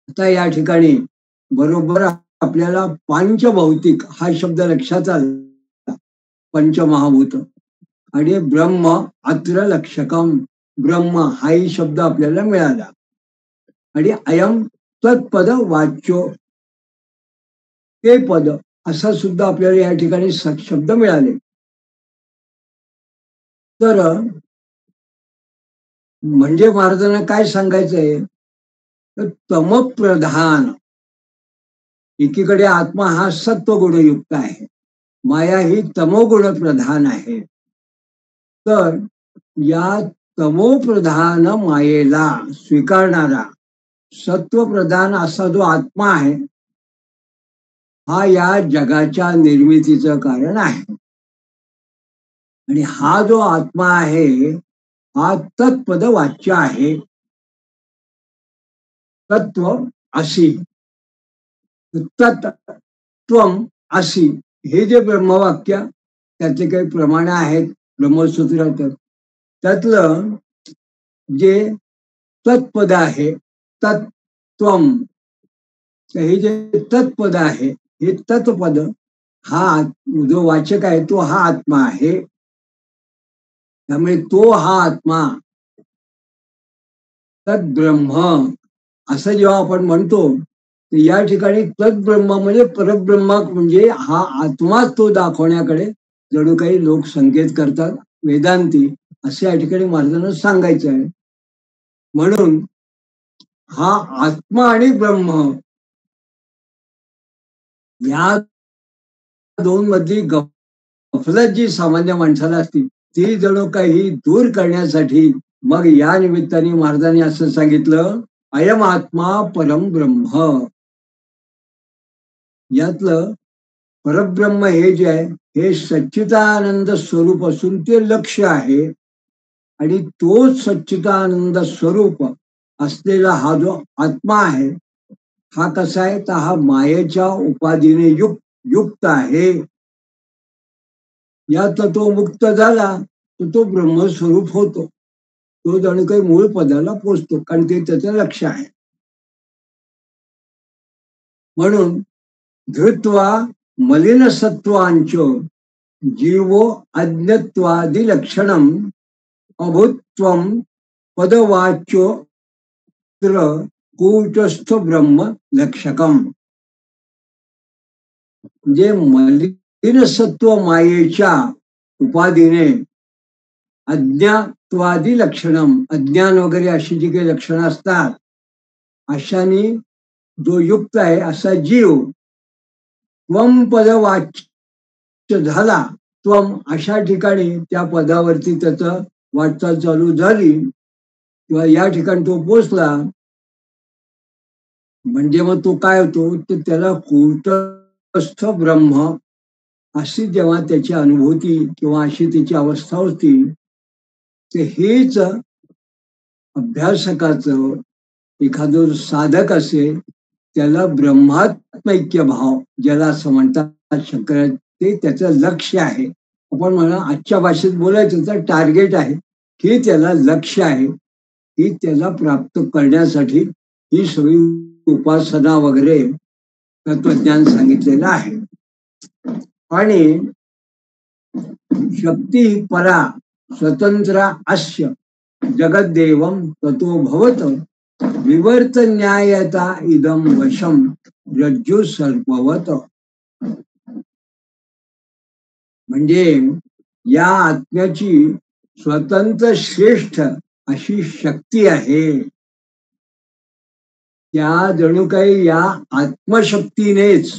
आता या ठिकाणी बरोबर आपल्याला पांचभौतिक हा शब्द लक्षात आला, पंचमहाभूत, आणि ब्रह्म अत्र लक्षकम, ब्रह्म हाही शब्द आपल्याला मिळाला. आणि अयम तत्पद वाच्यो, ते पद असा सुद्धा आपल्याला या ठिकाणी शब्द मिळाले. तर म्हणजे महाराजांना काय सांगायचंय, तर तमप्रधान, एकीकडे आत्मा हा सत्वगुणयुक्त आहे, माया ही तमोगुण प्रधान आहे. तर या तमोप्रधान मायेला स्वीकारणारा सत्वप्रधान असा जो आत्मा आहे, हा या जगाच्या निर्मितीचं कारण आहे. आणि हा जो आत्मा आहे हा तत्पद वाच्य आहे. तत्व असी, तत्त्वम असी, हे जे ब्रह्मवाक्य त्यातले काही प्रमाण आहेत ब्रह्मसूत्रात, त्यातलं जे तत्पद आहे तत्त्वम, हे जे तत्पद आहे हे तत्पद, हा जो वाचक आहे तो हा आत्मा आहे. त्यामुळे तो हा आत्मा तद्ब्रह्म असं जेव्हा आपण म्हणतो तर या ठिकाणी तद्ब्रह्म म्हणजे परब्रह्म, म्हणजे हा आत्माच तो दाखवण्याकडे जणू काही लोक संकेत करतात, वेदांती असे या ठिकाणी महाराजांना सांगायचं आहे. म्हणून हा आत्मा आणि ब्रह्म या दोन मधली गफलत जी सामान्य माणसाला असती ती जणू काही दूर करण्यासाठी मग या निमित्ताने महाराजांनी असं सांगितलं, अयम आत्मा परम ब्रह्म. यातलं परब्रह्म हे जे आहे हे सच्चिदानंद स्वरूप असून ते लक्ष्य आहे. आणि तोच सच्चिदानंद स्वरूप असलेला हा जो आत्मा आहे हा कसा आहे तर हा मायेच्या उपाधीने युक्त आहे. यात तो मुक्त झाला तर तो ब्रह्मस्वरूप होतो, तो जणू काही मूळ पदाला पोचतो, कारण ते त्याचं लक्ष आहे. म्हणून धृत्वा मलिन सत्वांच जीवो अज्ञत्वादि लक्षणम अभूत्वम पदवाच्यो कूटस्थ ब्रह्म लक्षकम. म्हणजे मलिन सत्व मायेच्या उपाधीने अज्ञात्वादी लक्षणम, अज्ञान वगैरे अशी जी काही लक्षणं असतात अशाने जो युक्त आहे असा जीव त्वम पद वाच्य झाला. त्वम अशा ठिकाणी त्या पदावरती त्याचं वाटचाल चालू झाली किंवा या ठिकाणी तो पोचला म्हणजे मग तो काय होतो तर त्याला कूटस्थ ब्रह्म अशी जेव्हा त्याची अनुभूती किंवा अशी त्याची अवस्था होती ते हेच अभ्यासकाचं, एखादं साधक असेल त्याला ब्रह्मात्मैक्य भाव ज्याला असं म्हणतात शंकर, ते त्याचं लक्ष्य आहे. आपण म्हणा आजच्या भाषेत बोलायचं तर टार्गेट आहे, हे त्याला लक्ष्य आहे, ही त्याला प्राप्त करण्यासाठी ही सगळी उपासना वगैरे तत्वज्ञान सांगितलेलं आहे. आणि शक्ती परा स्वतंत्र अस्य जगद्देवम ततो भवत विवर्त न्यायता इदम वशम रज्जू सर्पवत. म्हणजे या आत्म्याची स्वतंत्र श्रेष्ठ अशी शक्ती आहे. त्या जणू काही या आत्मशक्तीनेच,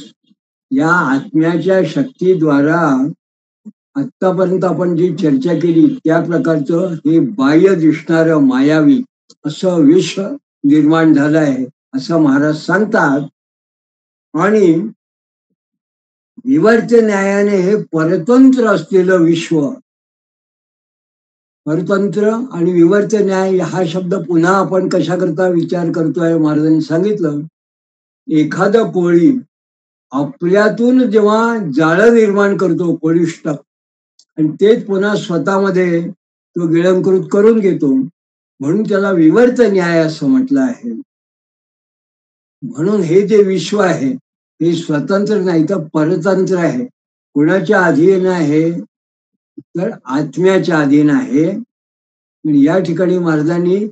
या आत्म्याच्या शक्तीद्वारा आतापर्यंत आपण जी चर्चा केली त्या प्रकारचं हे बाह्य दिसणारं मायावी असं विश्व निर्माण झालं आहे असं महाराज सांगतात. आणि विवर्त न्यायाने हे परतंत्र असलेलं विश्व, परतंत्र आणि विवर्त न्याय हा शब्द पुन्हा आपण कशाकरता विचार करतोय महाराजांनी सांगितलं, एखादा कोळी आपल्यातून जेव्हा जाळं निर्माण करतो कोळिष्ट आणि तेच पुन्हा स्वतःमध्ये तो गिळंकृत करून घेतो म्हणून त्याला विवर्त न्याय असं म्हटलं आहे. म्हणून हे जे विश्व आहे हे स्वतंत्र नाही तर परतंत्र आहे. कुणाच्या अधीन आहे तर आत्म्याच्या अधीन आहे. या ठिकाणी महाराजांनी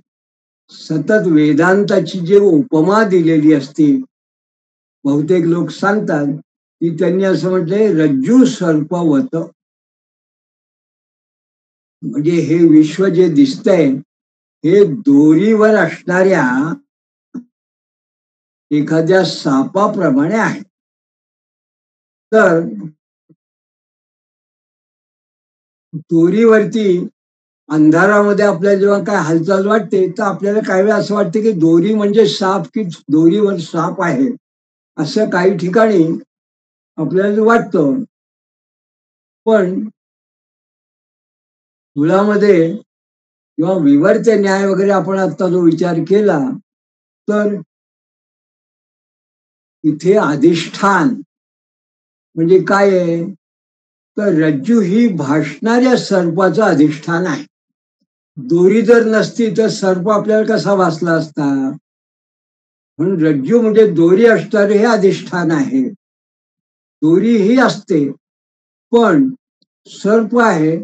सतत वेदांताची जी उपमा दिलेली असते, बहुतेक लोक सांगतात की त्यांनी असं म्हटलंय रज्जू सर्पवत. म्हणजे हे विश्व जे दिसतंय हे दोरीवर असणाऱ्या एखाद्या सापाप्रमाणे आहे. तर दोरीवरती अंधारामध्ये आपल्याला जेव्हा काय हालचाल वाटते तर आपल्याला काही वेळा असं वाटतं की दोरी म्हणजे साप, की दोरीवर साप आहे असं काही ठिकाणी आपल्याला वाटतं. पण मुळामध्ये किंवा विवर्त न्याय वगैरे आपण आता जो विचार केला तर इथे अधिष्ठान म्हणजे काय आहे, तर रज्जू ही भासणाऱ्या सर्पाचं अधिष्ठान आहे. दोरी जर नसती तर सर्प आपल्याला कसा भासला असता. म्हणून रज्जू म्हणजे दोरी असणारे हे अधिष्ठान आहे. दोरी ही असते पण सर्प आहे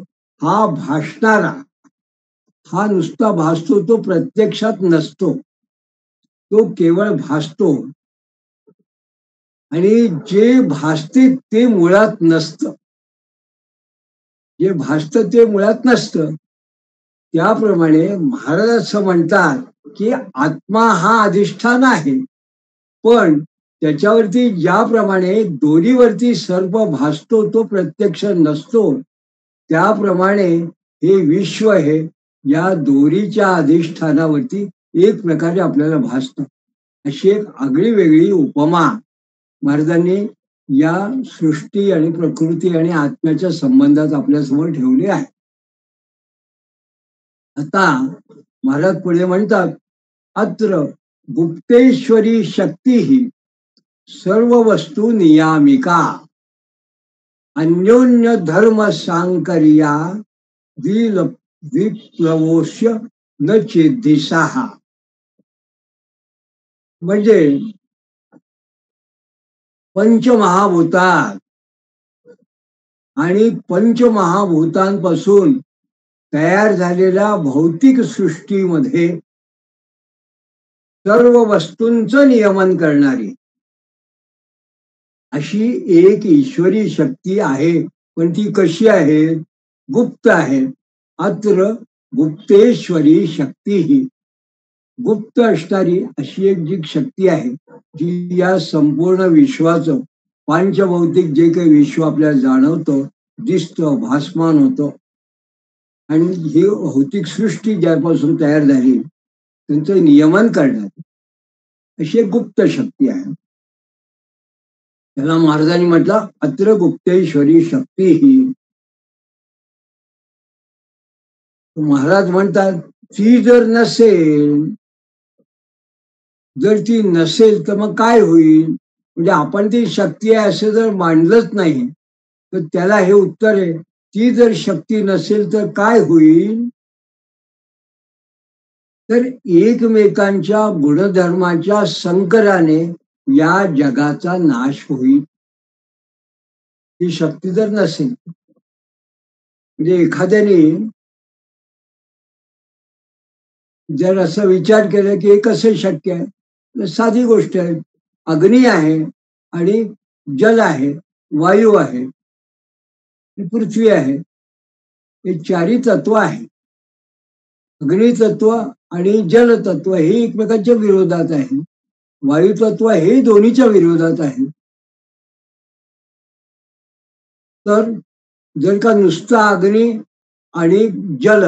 हा भासणारा, हा नुसता भासतो, तो प्रत्यक्षात नसतो, तो केवळ भासतो. आणि जे भासते ते मुळात नसतं, जे भासतं ते मुळात नसतं. त्याप्रमाणे महाराज असं म्हणतात की आत्मा हा अधिष्ठान आहे, पण त्याच्यावरती ज्याप्रमाणे दोरीवरती सर्प भासतो तो प्रत्यक्ष नसतो, त्याप्रमाणे हे विश्व आहे या दोरीच्या अधिष्ठानावरती एक प्रकारे आपल्याला भासतं. अशी एक आगळी वेगळी उपमा महाराजांनी या सृष्टी आणि प्रकृती आणि आत्म्याच्या संबंधात आपल्यासमोर ठेवली आहे. आता महाराज पुढे म्हणतात, अत्र गुप्तेश्वरी शक्ती ही सर्व वस्तू नियामिका अन्योन्य धर्म सांकर्या विप्लवोष्य न चेद्दिशाहा. म्हणजे पंचमहाभूतात आणि पंचमहाभूतांपासून तयार झालेल्या भौतिक सृष्टीमध्ये सर्व वस्तूंचं नियमन करणारी अशी एक ईश्वरी शक्ती आहे. पण ती कशी आहे, गुप्त आहे. अत्र गुप्तेश्वरी शक्ती ही गुप्त असणारी अशी एक जी शक्ती आहे जी या संपूर्ण विश्वाचं पांचभौतिक जे काही विश्व आपल्याला जाणवतं, दिसतं, भासमान होतं आणि ही भौतिक सृष्टी ज्यापासून तयार झाली त्यांचं नियमन करण्यात अशी एक गुप्त शक्ती आहे. त्याला महाराजांनी म्हटलं अत्र गुप्तेश्वरी शक्ती ही. महाराज म्हणतात ती जर नसेल, जर ती नसेल तर मग काय होईल. म्हणजे आपण ती शक्ती आहे असं जर मानलंच नाही तर त्याला हे उत्तर आहे, ती जर शक्ती नसेल तर काय होईल, तर एकमेकांच्या गुणधर्माच्या संकराने या जगाचा नाश होईल. ही शक्ती जर नसेल, म्हणजे एखाद्याने जर असं विचार केला की हे कसं शक्य आहे, तर साधी गोष्ट आहे. अग्नी आहे आणि जल आहे, वायू आहे, पृथ्वी आहे, हे चारी तत्व आहे. अग्नी तत्व आणि जल तत्व हे एकमेकांच्या विरोधात आहे, वायू तत्व हे दोन्हीच्या विरोधात आहे. तर जर का नुसता अग्नी आणि जल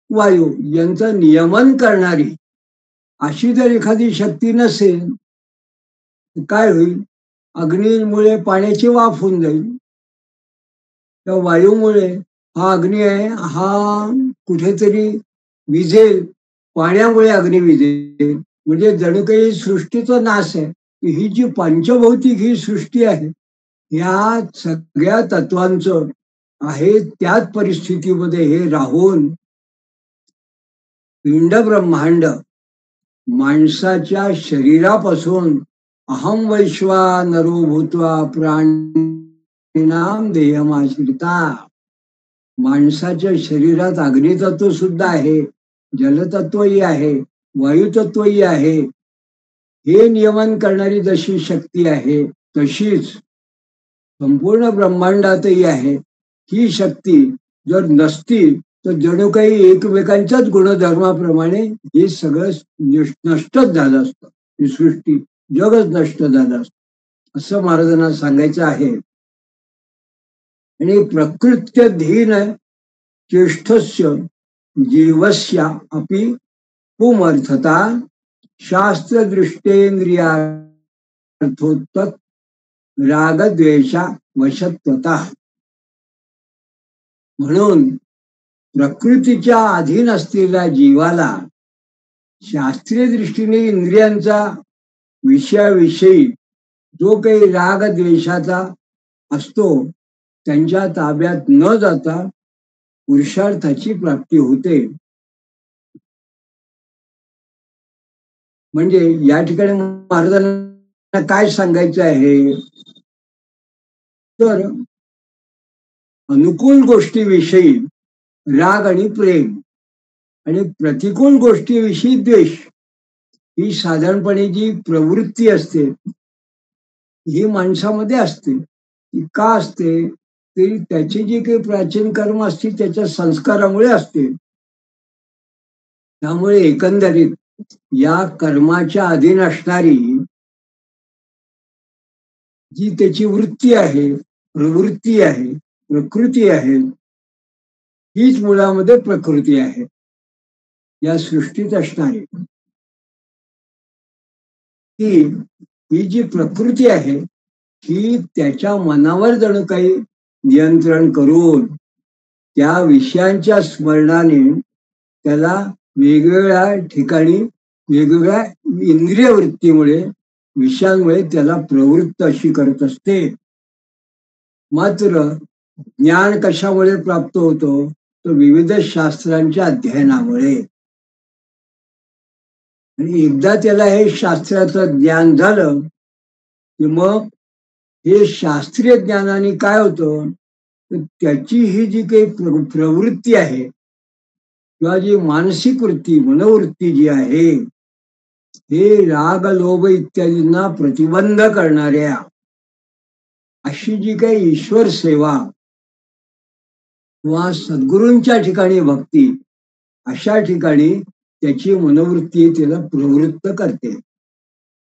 वायू यांचं नियमन करणारी अशी जर एखादी शक्ती नसेल तर काय होईल. अग्नीमुळे पाण्याची वाफ होऊन जाईल, त्या वायूमुळे हा अग्नी आहे हा कुठेतरी विझेल, पाण्यामुळे अग्नी विझेल. म्हणजे जणू काही सृष्टीचा नाश आहे. ही जी पंचभौतिक ही सृष्टी आहे या सगळ्या तत्वांचं आहे त्याच परिस्थितीमध्ये हे राहून पिंड ब्रह्मांड माणसाच्या शरीरापासून अहम वैश्वानरो भूत्वा प्राणिनाम देहमाश्रिता. माणसाच्या शरीरात अग्नितत्व सुद्धा आहे, जलतत्वही आहे, वायुतत्वही आहे. हे नियमन करणारी जशी शक्ती आहे तशीच संपूर्ण ब्रह्मांडातही आहे. ही शक्ती जर नसती तर जणू काही एकमेकांच्याच गुणधर्माप्रमाणे हे सगळं नष्टच झालं असतं, ही सृष्टी जगच नष्ट झालं असतं असं महाराजांना सांगायचं आहे. आणि प्रकृत्य धीन चेष्टस्य जीवस्य अपि पुमर्थता शास्त्रदृष्टेंद्रियार्थोत्तत रागद्वेषा वशत्वता. म्हणून प्रकृतीच्या अधीन असलेल्या जीवाला शास्त्रीय दृष्टीने इंद्रियांचा विषयाविषयी जो काही राग द्वेषाचा असतो त्यांच्या ताब्यात न जाता पुरुषार्थाची प्राप्ती होते. म्हणजे या ठिकाणी महाराजांना काय सांगायचं आहे, तर अनुकूल गोष्टीविषयी राग आणि प्रेम आणि प्रतिकूल गोष्टीविषयी द्वेष ही साधारणपणे जी प्रवृत्ती असते ही माणसामध्ये असते. ती का असते, तरी त्याची जी काही प्राचीन कर्म असतील त्याच्या संस्कारामुळे असते. त्यामुळे एकंदरीत या कर्माच्या अधीन असणारी जी त्याची वृत्ती आहे, प्रवृत्ती आहे, प्रकृती आहे, हीच मुळामध्ये प्रकृती आहे या सृष्टीत असणारी. ही जी प्रकृती आहे ही त्याच्या मनावर जणू काही नियंत्रण करून त्या विषयांच्या स्मरणाने त्याला वेगवेगळ्या ठिकाणी वेगवेगळ्या इंद्रिय वृत्तीमुळे विषयांमुळे त्याला प्रवृत्त अशी करत असते. मात्र ज्ञान कशामुळे प्राप्त होतो, तर विविध शास्त्रांच्या अध्ययनामुळे. आणि एकदा त्याला हे शास्त्राचं ज्ञान झालं की मग हे शास्त्रीय ज्ञानाने काय होतं, तर त्याची ही जी काही प्रवृत्ती आहे किंवा जी मानसिक वृत्ती मनोवृत्ती जी आहे हे राग लोभ इत्यादींना प्रतिबंध करणाऱ्या अशी जी काही ईश्वर सेवा किंवा सद्गुरूंच्या ठिकाणी भक्ती अशा ठिकाणी त्याची मनोवृत्ती त्याला प्रवृत्त करते.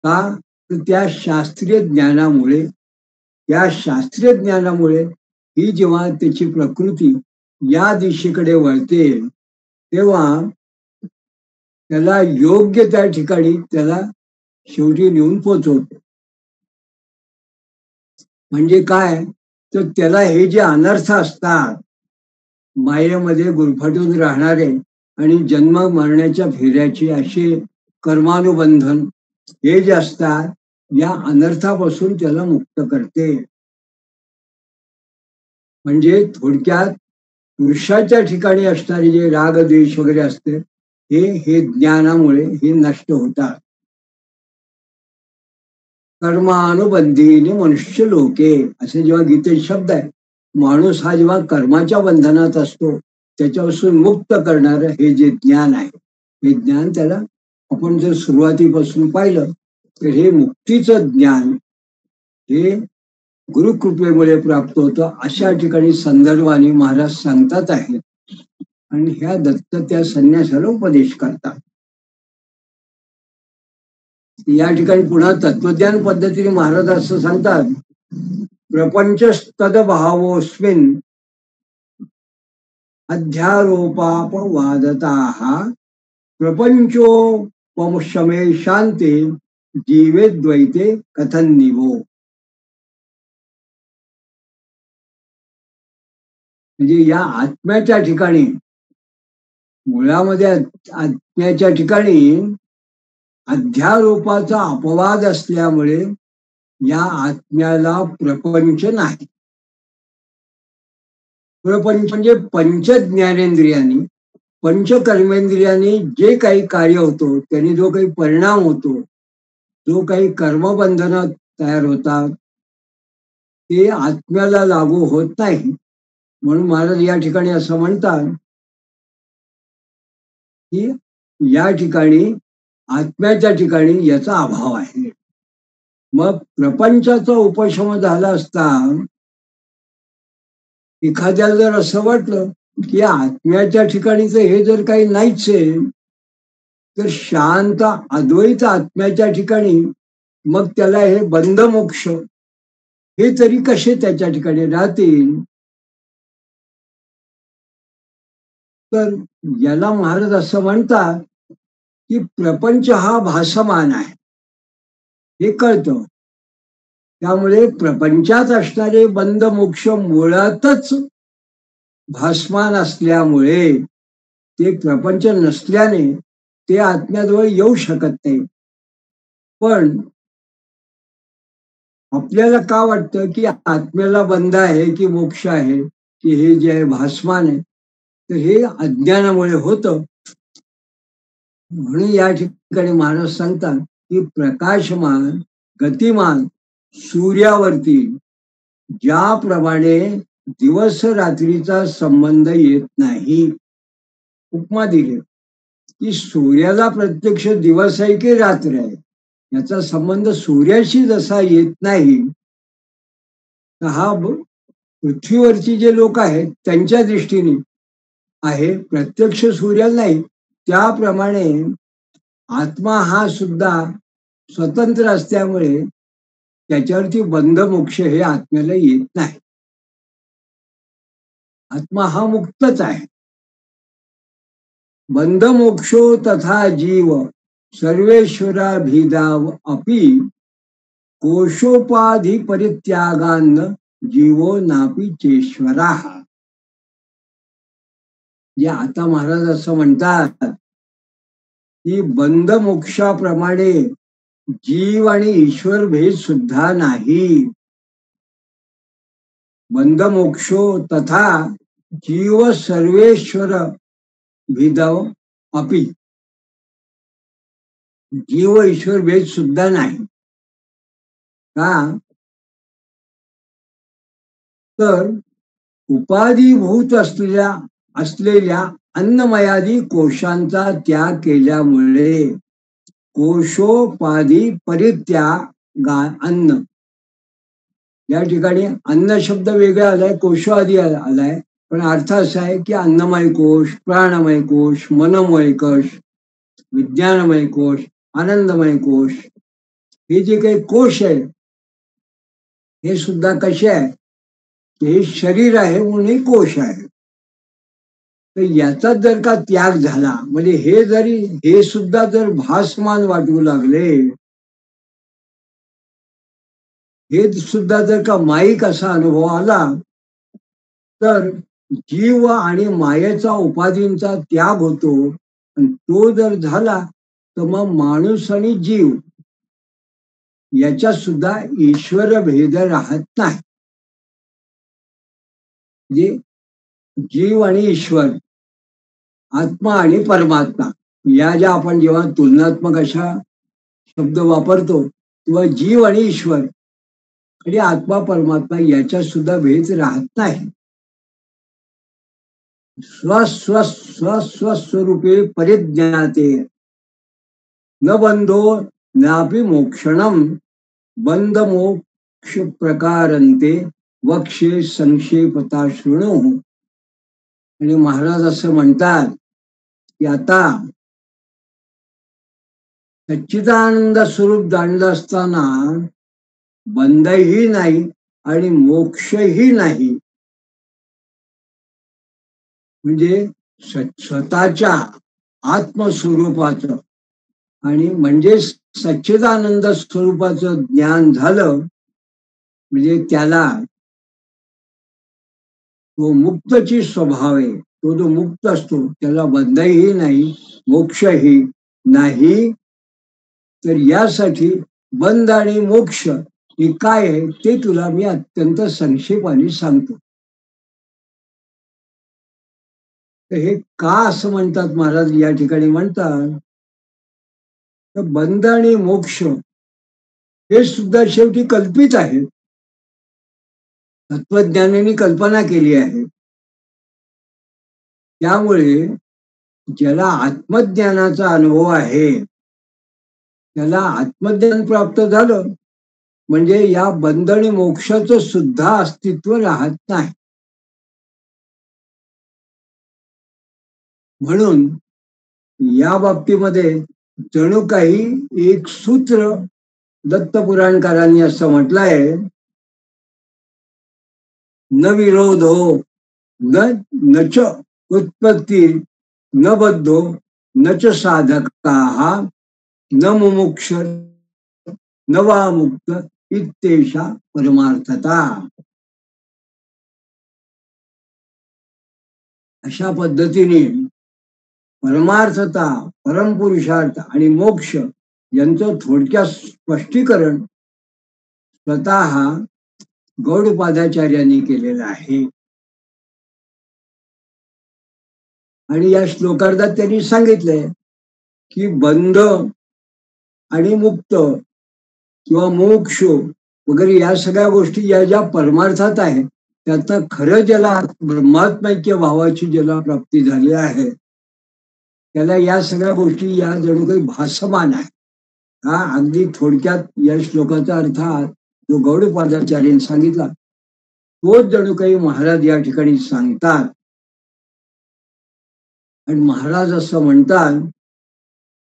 का, तर त्या शास्त्रीय ज्ञानामुळे ही जेव्हा त्याची प्रकृती या दिशेकडे वळते तेव्हा त्याला योग्य त्या ठिकाणी त्याला शेवटी नेऊन पोचवते. म्हणजे काय, तर त्याला हे जे अनर्थ असतात मायेमध्ये गुरफटून राहणारे आणि जन्म मरण्याच्या फेऱ्याचे असे कर्मानुबंधन हे जे असतात या अनर्थापासून त्याला मुक्त करते. म्हणजे थोडक्यात पुरुषाच्या ठिकाणी असणारे जे राग द्वेष वगैरे असते हे ज्ञानामुळे हे नष्ट होतात. कर्मानुबंधीने मनुष्य लोके असे जेव्हा गीतेत शब्द आहे, माणूस हा जेव्हा कर्माच्या बंधनात असतो त्याच्यापासून मुक्त करणार हे जे ज्ञान आहे हे ज्ञान त्याला आपण जर सुरुवातीपासून पाहिलं तर हे मुक्तीचं ज्ञान हे गुरुकृपेमुळे प्राप्त होतं अशा ठिकाणी संदर्भाने महाराज सांगतात आहेत. आणि ह्या दत्त त्या संन्यासाला उपदेश करतात. या ठिकाणी पुन्हा तत्वज्ञान पद्धतीने महाराज असं सांगतात, प्रपंच तद्भावोस्मिन् अध्यारोपापवादताः प्रपंचोपशमे शांते जीवे द्वैते कथन्निवो. म्हणजे या आत्म्याच्या ठिकाणी मुळामध्ये आत्म्याच्या ठिकाणी अध्यारोपाचा अपवाद असल्यामुळे या आत्म्याला प्रपंच नाही. प्रपंच म्हणजे पंच ज्ञानेंद्रियांनी पंच कर्मेंद्रियांनी जे काही कार्य होतो त्यांनी जो काही परिणाम होतो जो काही कर्मबंधन तयार होतात ते आत्म्याला लागू होत नाही. म्हणून महाराज या ठिकाणी असं म्हणतात की या ठिकाणी आत्म्याच्या ठिकाणी याचा अभाव आहे. मग प्रपंचाचा उपशम झाला असता एखाद्याला जर असं वाटलं की आत्म्याच्या ठिकाणीच हे जर काही नाहीच आहे तर शांत अद्वैत आत्म्याच्या ठिकाणी मग त्याला हे बंध मोक्ष हे तरी कसे त्याच्या ठिकाणी राहतील. तर याला महाराज असं म्हणतात की प्रपंच हा भासमान आहे हे कळतं. त्यामुळे प्रपंचात असणारे बंध मोक्ष मुळातच भासमान असल्यामुळे, ते प्रपंच नसल्याने ते आत्म्याजवळ येऊ शकत नाही. पण आपल्याला का वाटतं की आत्म्याला बंध आहे की मोक्ष आहे, की हे जे आहे भासमान आहे, तर हे अज्ञानामुळे होतं. म्हणून या ठिकाणी महाराज सांगतात की प्रकाशमान गतिमान सूर्यावरती ज्याप्रमाणे दिवस रात्रीचा संबंध येत नाही, उपमा दिली की सूर्याला प्रत्यक्ष दिवस आहे की रात्र आहे याचा संबंध सूर्याशी जसा येत नाही, तर हा पृथ्वीवरची जे लोक आहेत त्यांच्या दृष्टीने आहे, प्रत्यक्ष सूर्याला नाही. त्याप्रमाणे आत्मा हा सुद्धा स्वतंत्र असल्यामुळे त्याच्यावरती बंध मोक्ष हे आत्म्याला येत नाही. आत्मा हा मुक्तच आहे. बंध मोक्षो तथा जीव सर्वेश्वराभिधाव अपि कोशोपाधी परित्यागान्न जीवो नापी चेश्वरा. जे आता महाराज असं म्हणतात की बंध मोक्षाप्रमाणे जीव आणि ईश्वर भेद सुद्धा नाही. बंध मोक्षो तथा जीव सर्वेश्वर भिदव अपि, जीव ईश्वर भेद सुद्धा नाही. का तर उपाधिभूत असलेल्या अन्नमयादी कोशांचा त्याग केल्यामुळे कोशोपाधी परित्याग अन्न, या ठिकाणी अन्न शब्द वेगळा आलाय, कोशो आलाय, पण अर्थ असा आहे की अन्नमय कोश, प्राणमय कोश, मनमय कोश, विज्ञानमय कोश, आनंदमय कोश, हे जे काही कोश आहे हे सुद्धा कसे आहे, हे शरीर आहे म्हणून हे कोश आहे. तर याचा जर का त्याग झाला, म्हणजे हे सुद्धा जर भासमान वाटू लागले, हे सुद्धा जर का माईक असा अनुभव आला, तर जीव आणि मायेचा उपाधींचा त्याग होतो. आणि तो जर झाला तर मग माणूस आणि जीव याच्यात सुद्धा ईश्वर भेद राहत नाही. म्हणजे जीव आणि ईश्वर, आत्मा आणि परमात्मा, या ज्या आपण जेव्हा तुलनात्मक अशा शब्द वापरतो तेव्हा जीव आणि ईश्वर आणि आत्मा परमात्मा याच्यात सुद्धा भेद राहत नाही. स्वस्वस्वस्वरूपे परिज्ञाते न बंधो नापि मोक्षणम बंध मोक्ष प्रकारंते वक्षे संक्षेपता शृणु. आणि महाराज असं म्हणतात की आता सच्चिदानंद स्वरूप जाणलं असताना बंधही नाही आणि मोक्षही नाही. म्हणजे स्वतःच्या आत्मस्वरूपाचं आणि म्हणजे सच्चिदानंद स्वरूपाचं ज्ञान झालं म्हणजे त्याला तो मुक्तची स्वभाव आहे. तो जो मुक्त असतो त्याला बंधही नाही, मोक्षही नाही. तर यासाठी बंध आणि मोक्ष हे काय आहे ते तुला मी अत्यंत संक्षेपाने सांगतो. तर हे का असं म्हणतात महाराज या ठिकाणी म्हणतात, तर बंध आणि मोक्ष हे सुद्धा शेवटी कल्पित आहे. तत्वज्ञानाने कल्पना केली आहे. त्यामुळे ज्याला आत्मज्ञानाचा अनुभव आहे त्याला आत्मज्ञान प्राप्त झालं म्हणजे या बंध आणि मोक्षाचं सुद्धा अस्तित्व राहत नाही. म्हणून या बाबतीमध्ये जणू काही एक सूत्र दत्तपुराणकारांनी असं म्हटलंय, न विरोधो नच उत्पत्ती न बद्धो नच साधका न मुमुक्ष न वा मुक्त इत्येषा परमार्थता. अशा पद्धतीने परमार्थता, परमपुरुषार्थ आणि मोक्ष यांचं थोडक्यात स्पष्टीकरण स्वतः गौडपादाचार्यांनी केलेलं आहे. आणि या श्लोकार्धात त्यांनी सांगितलंय की बंध आणि मुक्त किंवा मोक्ष वगैरे या सगळ्या गोष्टी या ज्या परमार्थात आहेत त्यातनं खरं ज्याला ब्रह्मात्मैक्य भावाची ज्याला प्राप्ती झाली आहे त्याला या सगळ्या गोष्टी या जणू काही भासमान आहे. हा अगदी थोडक्यात या श्लोकाचा अर्थ जो गौडपादाचार्यांनी सांगितला तोच जणू काही महाराज या ठिकाणी सांगतात. आणि महाराज असं म्हणतात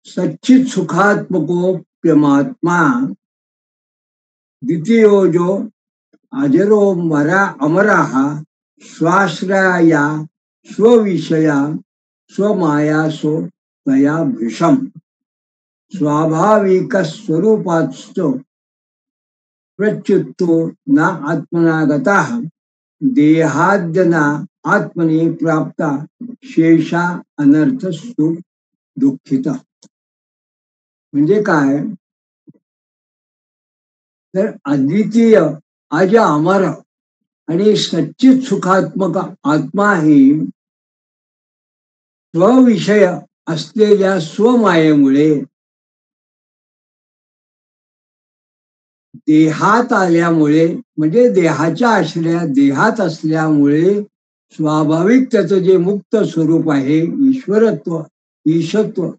सच्चित सुखात्मकोप्यमात्मा द्वितीयो जो अजरो अमराः स्वाश्रया स्वविषया स्वमायासो तया भीषम स्वाभाविक स्वरूपात्सो प्रच्युत्तो न आत्मनागतः देहाद्यना आत्मने प्राप्ता शेषा अनर्थ सुख दुःखिता. म्हणजे काय तर अद्वितीय अज अमर आणि सच्चित सुखात्मक आत्मा ही स्वविषय असलेल्या स्वमायेमुळे देहात आल्यामुळे म्हणजे देहाच्या आश्रयात देहात असल्यामुळे स्वाभाविक त्याचं जे मुक्त स्वरूप आहे ईश्वरत्व ईशत्व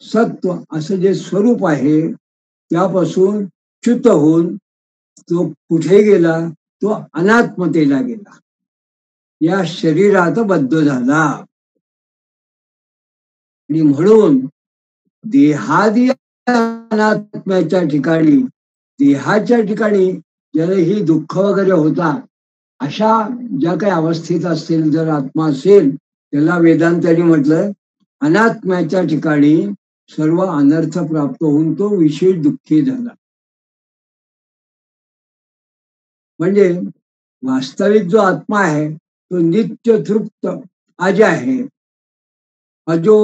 सत्व असं जे स्वरूप आहे त्यापासून च्युत होऊन तो कुठे गेला तो अनात्मतेला गेला या शरीरात बद्ध झाला. आणि म्हणून देहादी अनात्म्याच्या ठिकाणी देहाच्या ठिकाणी ज्याला ही दुःख वगैरे होतात अशा ज्या काही अवस्थेत असेल जर आत्मा असेल त्याला वेदांतांनी म्हटलं अनात्म्याच्या ठिकाणी सर्व अनर्थ प्राप्त होऊन तो विशेष दुःखी झाला. म्हणजे वास्तविक जो आत्मा आहे तो नित्य तृप्त अज आहे. अजो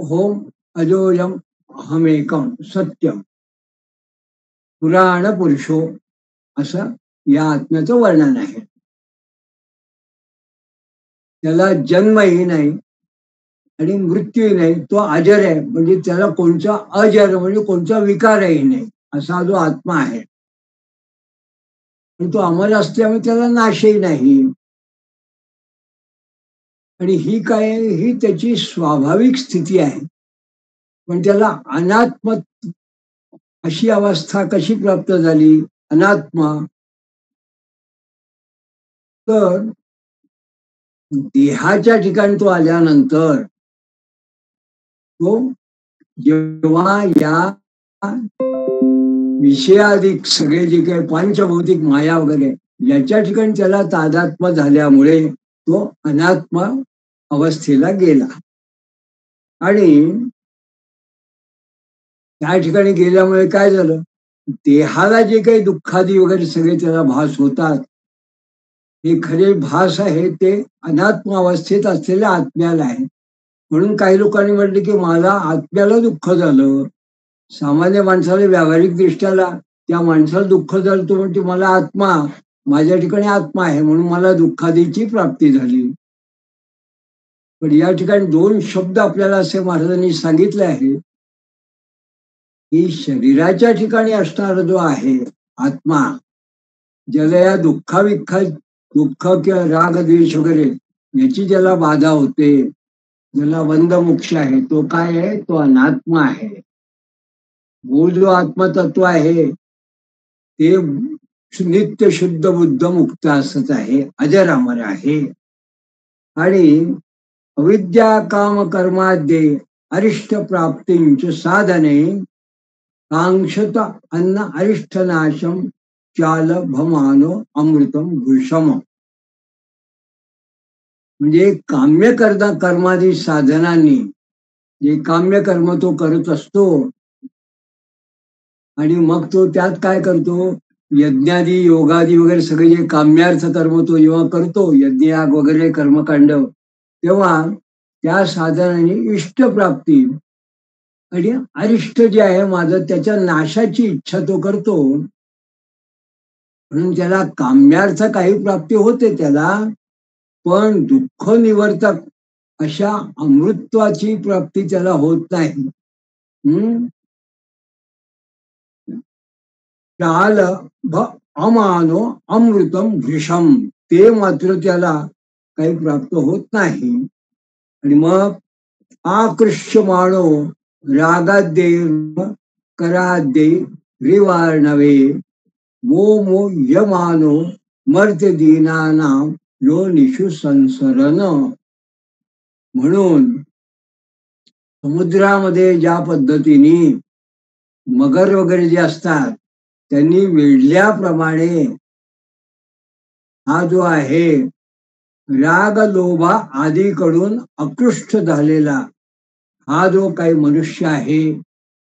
होम अजोयम अहमेकम सत्यम पुराण पुरुषो असं या आत्म्याचं वर्णन आहे. त्याला जन्मही नाही आणि मृत्यूही नाही तो अजर आहे म्हणजे त्याला कोणचा अजर म्हणजे कोणता विकारही नाही असा जो आत्मा आहे. तो अमर असल्यामुळे त्याला नाशही नाही. आणि ही काय ही त्याची स्वाभाविक स्थिती आहे. पण त्याला अनात्म अशी अवस्था कशी प्राप्त झाली अनात्मा तर देहाच्या ठिकाणी तो आल्यानंतर तो जेव्हा या विषयाधिक सगळे जे काही पंचभौतिक माया वगैरे याच्या ठिकाणी त्याला तादात्म्य झाल्यामुळे तो अनात्म अवस्थेला गेला. आणि त्या ठिकाणी गेल्यामुळे काय झालं देहाला जे काही दुःखादी वगैरे सगळे त्याला भास होतात हे खरे भास आहे ते अनात्म अवस्थेत असलेल्या आत्म्याला आहे. म्हणून काही लोकांनी म्हटलं की मला आत्म्याला दुःख झालं. सामान्य माणसाला व्यावहारिक दृष्ट्याला त्या माणसाला दुःख झालं तो म्हणते मला आत्मा माझ्या ठिकाणी आत्मा आहे म्हणून मला दुःखादीची प्राप्ती झाली. पण या ठिकाणी दोन शब्द आपल्याला असे महाराजांनी सांगितले आहे की शरीराच्या ठिकाणी असणारा जो आहे आत्मा ज्याला या दुःख किंवा राग द्वेष वगैरे याची ज्याला बाधा होते ज्याला बंध मोक्ष आहे तो काय आहे तो अनात्मा आहे. मूळ जो आत्मतत्व आहे ते नित्य शुद्ध बुद्ध मुक्त असत आहे अजर अमर आहे. आणि अविद्या काम कर्माद्ये अरिष्ट प्राप्तींच साधने कांक्षत अन्न अरिष्ट नाशम चाल भमानो अमृतम भूषम. म्हणजे काम्य कर्मादी साधनांनी जे काम्य कर्म तो करत असतो आणि मग तो त्यात काय करतो यज्ञादी योगादी वगैरे सगळे जे काम्यार्थ कर्म तो जेव्हा करतो यज्ञयाग वगैरे कर्मकांड तेव्हा त्या साधनाने इष्टप्राप्ती आणि अरिष्ट जे आहे माझं त्याच्या नाशाची इच्छा तो करतो, म्हणून त्याला काम्यार्थ काही प्राप्ती होते त्याला, पण दुःख निवर्तक अशा अमृतत्वाची प्राप्ती त्याला होत नाही. हम्म काल अमानो अमृतम भृशम, ते मात्र त्याला काही प्राप्त होत नाही. आणि मग आकृष्यमाणो रागाद्ये कराद्ये रिवार्णवे मो मो यमानो मर्त्य दीनानाम योनिषु संसरण. म्हणून समुद्रामध्ये ज्या पद्धतीने मगर वगैरे जे असतात त्यांनी वेढल्याप्रमाणे हा जो आहे राग लोभा आदीकडून आकृष्ट झालेला हा जो काही मनुष्य आहे,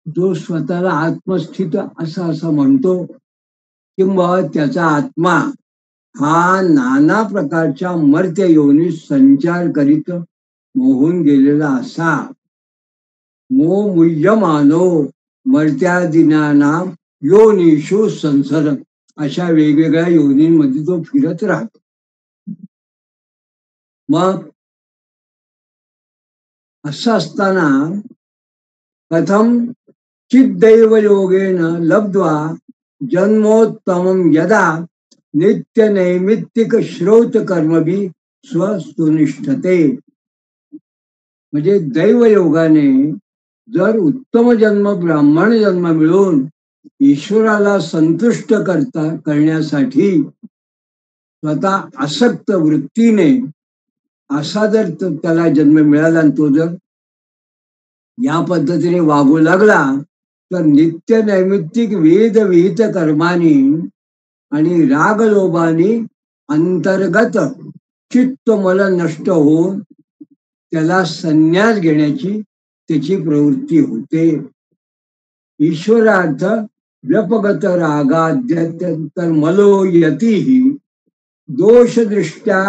जो स्वतःला आत्मस्थित असं म्हणतो, किंवा त्याचा आत्मा हा नाना प्रकारच्या मर्त्य योनी संचार करीत मोहून गेलेला असा मूल्यमानो मर्त्यादिनानाम योनिषु संसरण, अशा वेगवेगळ्या योनींमध्ये तो फिरत राहतो. मग असं असताना कथम चिद्दैव योगेन लब्ध्वा जन्मोत्तमं यदा नित्य नैमित्तिक श्रौत कर्मभी स्वसुनिष्ठते. म्हणजे दैवयोगाने जर उत्तम जन्म ब्राह्मण जन्म मिळून ईश्वराला संतुष्ट करण्यासाठी स्वतः आसक्त वृत्तीने असा जर त्याला जन्म मिळाला आणि तो जर या पद्धतीने वागू लागला, तर नित्य नैमित्तिक वेद विहित कर्मानी आणि रागलोभानी अंतर्गत चित्त मल नष्ट होऊन त्याला संन्यास घेण्याची त्याची प्रवृत्ती होते. ईश्वरार्थ व्यपगत रागाद्यंतर मलो यतीही दोषदृष्ट्या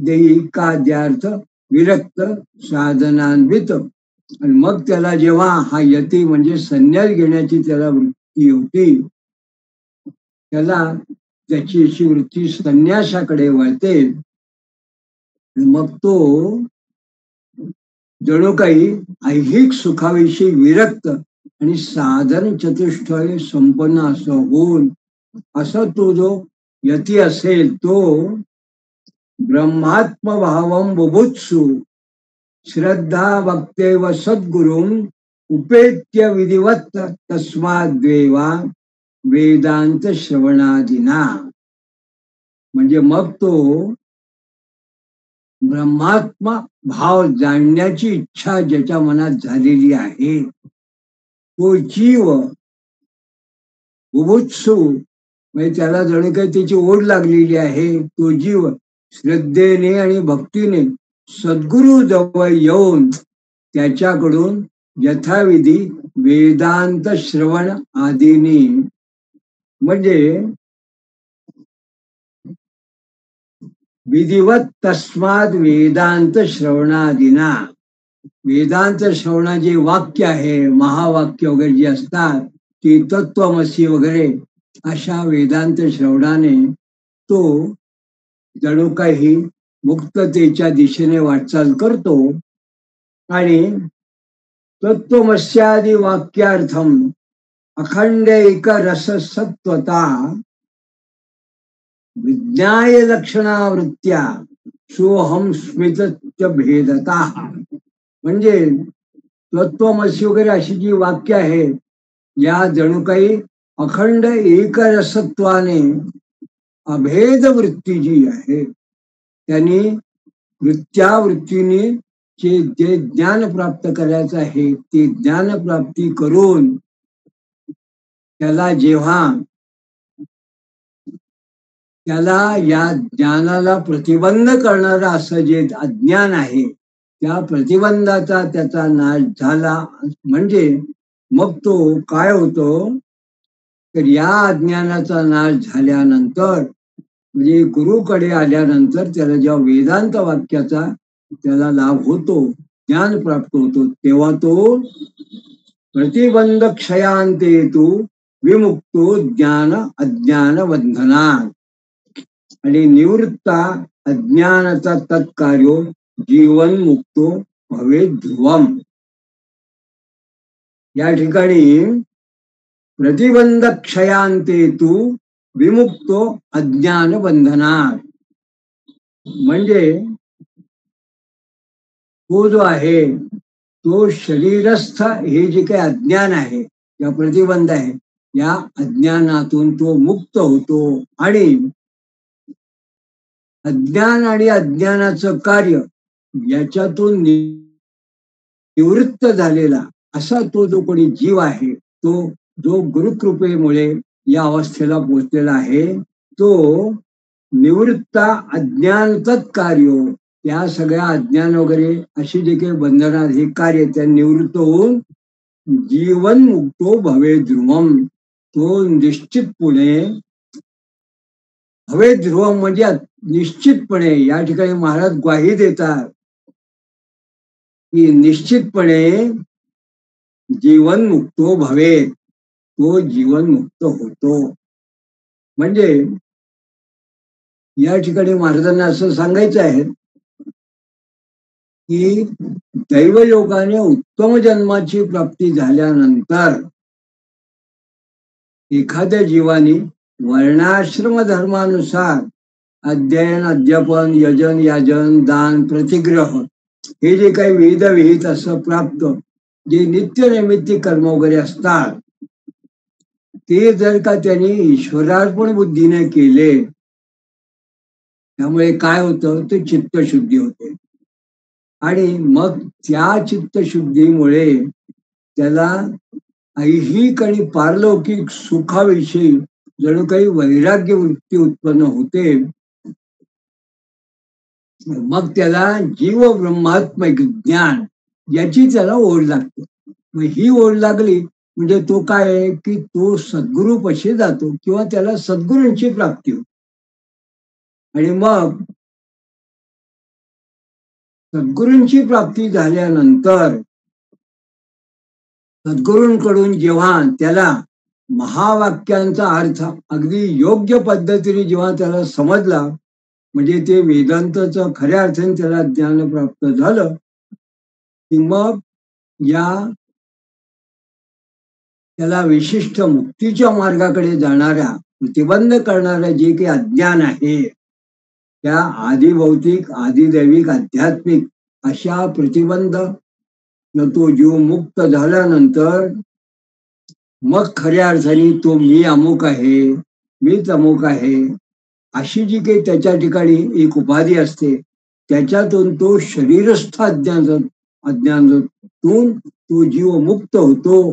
दैकाद्यार्थ विरक्त साधनान्वित. आणि मग त्याला जेव्हा हा यती म्हणजे संन्यास घेण्याची त्याला वृत्ती होती, त्याला त्याची अशी वृत्ती संन्यासाकडे वळते. मग तो जणू काही ऐहिक सुखाविषयी विरक्त आणि साधन चतुष्टय संपन्न असं होऊन, असं तो जो यती असेल तो ब्रह्मात्मभावं बुभुत्सु श्रद्धा भक्तेव सद्गुरुं उपेत्य विधिवत तस्माद्वेवा वेदांत श्रवणादिना. म्हणजे मग तो ब्रह्मात्मा भाव जाणण्याची इच्छा ज्याच्या मनात झालेली आहे, तो जीव बुभुत्सु म्हणजे त्याला जणू काही त्याची ओढ लागलेली आहे, तो जीव श्रद्धेने आणि भक्तीने सद्गुरु जवळ येऊन त्याच्याकडून यथाविधी वेदांत श्रवण आदीनी, म्हणजे विधिवत तस्माद वेदांत श्रवणादिना, वेदांत श्रवणाचे वाक्य आहे, महावाक्य वगैरे जे असतात ती तत्वमसी वगैरे, अशा वेदांत श्रवणाने तो जणू काही मुक्ततेच्या दिशेने वाटचाल करतो. आणि तत्वमस्यादी वाक्यार्थम अखंड एक रस सत्वता विज्ञाय लक्षणावृत्त्या सोहम स्मित भेदता. म्हणजे तत्वमसी वगैरे अशी जी वाक्य आहेत, या जणू काही अखंड एकरसत्वाने अभेद वृत्ती जी आहे त्यांनी वृत्तीने जे ज्ञान प्राप्त करायचं आहे ते ज्ञान प्राप्ती करून त्याला जेव्हा त्याला या ज्ञानाला प्रतिबंध करणारं असं जे अज्ञान आहे त्या प्रतिबंधाचा त्याचा नाश झाला, म्हणजे मग तो काय होतो, तर या अज्ञानाचा नाश झाल्यानंतर म्हणजे गुरुकडे आल्यानंतर त्याला जेव्हा वेदांत वाक्याचा त्याला लाभ होतो, ज्ञान प्राप्त होतो, तेव्हा तो प्रतिबंध क्षयांते तू विमुक्तो ज्ञान अज्ञान बंधनात. आणि निवृत्ता अज्ञानाचा तत्कार्यो जीवन मुक्तो भवे ध्रुवम. या ठिकाणी प्रतिबंध क्षयांते तू विमुक्तो अज्ञान बंधनात, म्हणजे तो जो आहे तो शरीरस्थ हे जे काही अज्ञान आहे, या प्रतिबंध आहे, या अज्ञानातून तो मुक्त होतो. आणि अज्ञान आणि अज्ञानाचं कार्य याच्यातून निवृत्त झालेला असा तो जो कोणी जीव आहे, तो जो गुरुकृपेमुळे या अवस्थेला पोहोचलेला आहे, तो निवृत्ता अज्ञान तत्कार्य, त्या सगळ्या अज्ञान वगैरे अशी जे काही बंधनात हे कार्य त्या निवृत्त होऊन जीवन मुक्तो भवे ध्रुवम, तो निश्चितपणे भवे ध्रुवम म्हणजे निश्चितपणे. या ठिकाणी महाराज ग्वाही देतात की निश्चितपणे जीवन मुक्तो भवे, तो जीवन मुक्त होतो. म्हणजे या ठिकाणी महाराजांना असं सांगायचं आहे की दैवयोगाने उत्तम जन्माची प्राप्ती झाल्यानंतर एखाद्या जीवाने वर्णाश्रम धर्मानुसार अध्ययन, अध्यापन, यजन, याजन, दान, प्रतिग्रह हे जे काही विविध विहित असं प्राप्त जे नित्यनैमित्तिक कर्म वगैरे असतात, ते जर का त्यांनी ईश्वरार्पण बुद्धीने केले, त्यामुळे काय होतं, ते चित्तशुद्धी होते. आणि मग त्या चित्तशुद्धीमुळे त्याला ऐहिक आणि पारलौकिक सुखाविषयी जणू काही वैराग्य वृत्ती उत्पन्न होते. मग त्याला जीव ब्रह्मात्मिक ज्ञान याची त्याला ओढ लागते. मग ही ओढ लागली म्हणजे तो काय आहे की तो सद्गुरूपाशी जातो किंवा त्याला सद्गुरूंची प्राप्ती होते. आणि मग सद्गुरूंची प्राप्ती झाल्यानंतर सद्गुरूंकडून जेव्हा त्याला महावाक्यांचा अर्थ अगदी योग्य पद्धतीने जेव्हा त्याला समजला, म्हणजे ते वेदांतचं खऱ्या अर्थाने त्याला ज्ञान प्राप्त झालं, की मग या त्याला विशिष्ट मुक्तीच्या मार्गाकडे जाणाऱ्या, प्रतिबंध करणाऱ्या जे काही अज्ञान आहे, त्या आदिभौतिक, आदिदैविक, आध्यात्मिक अशा प्रतिबंध तो जीव मुक्त झाल्यानंतर मग खऱ्या अर्थाने तो मी अमुक आहे, मीच अमुक आहे अशी जी काही त्याच्या ठिकाणी एक उपाधी असते, त्याच्यातून तो शरीरस्थ अज्ञानातून तो जीव मुक्त होतो.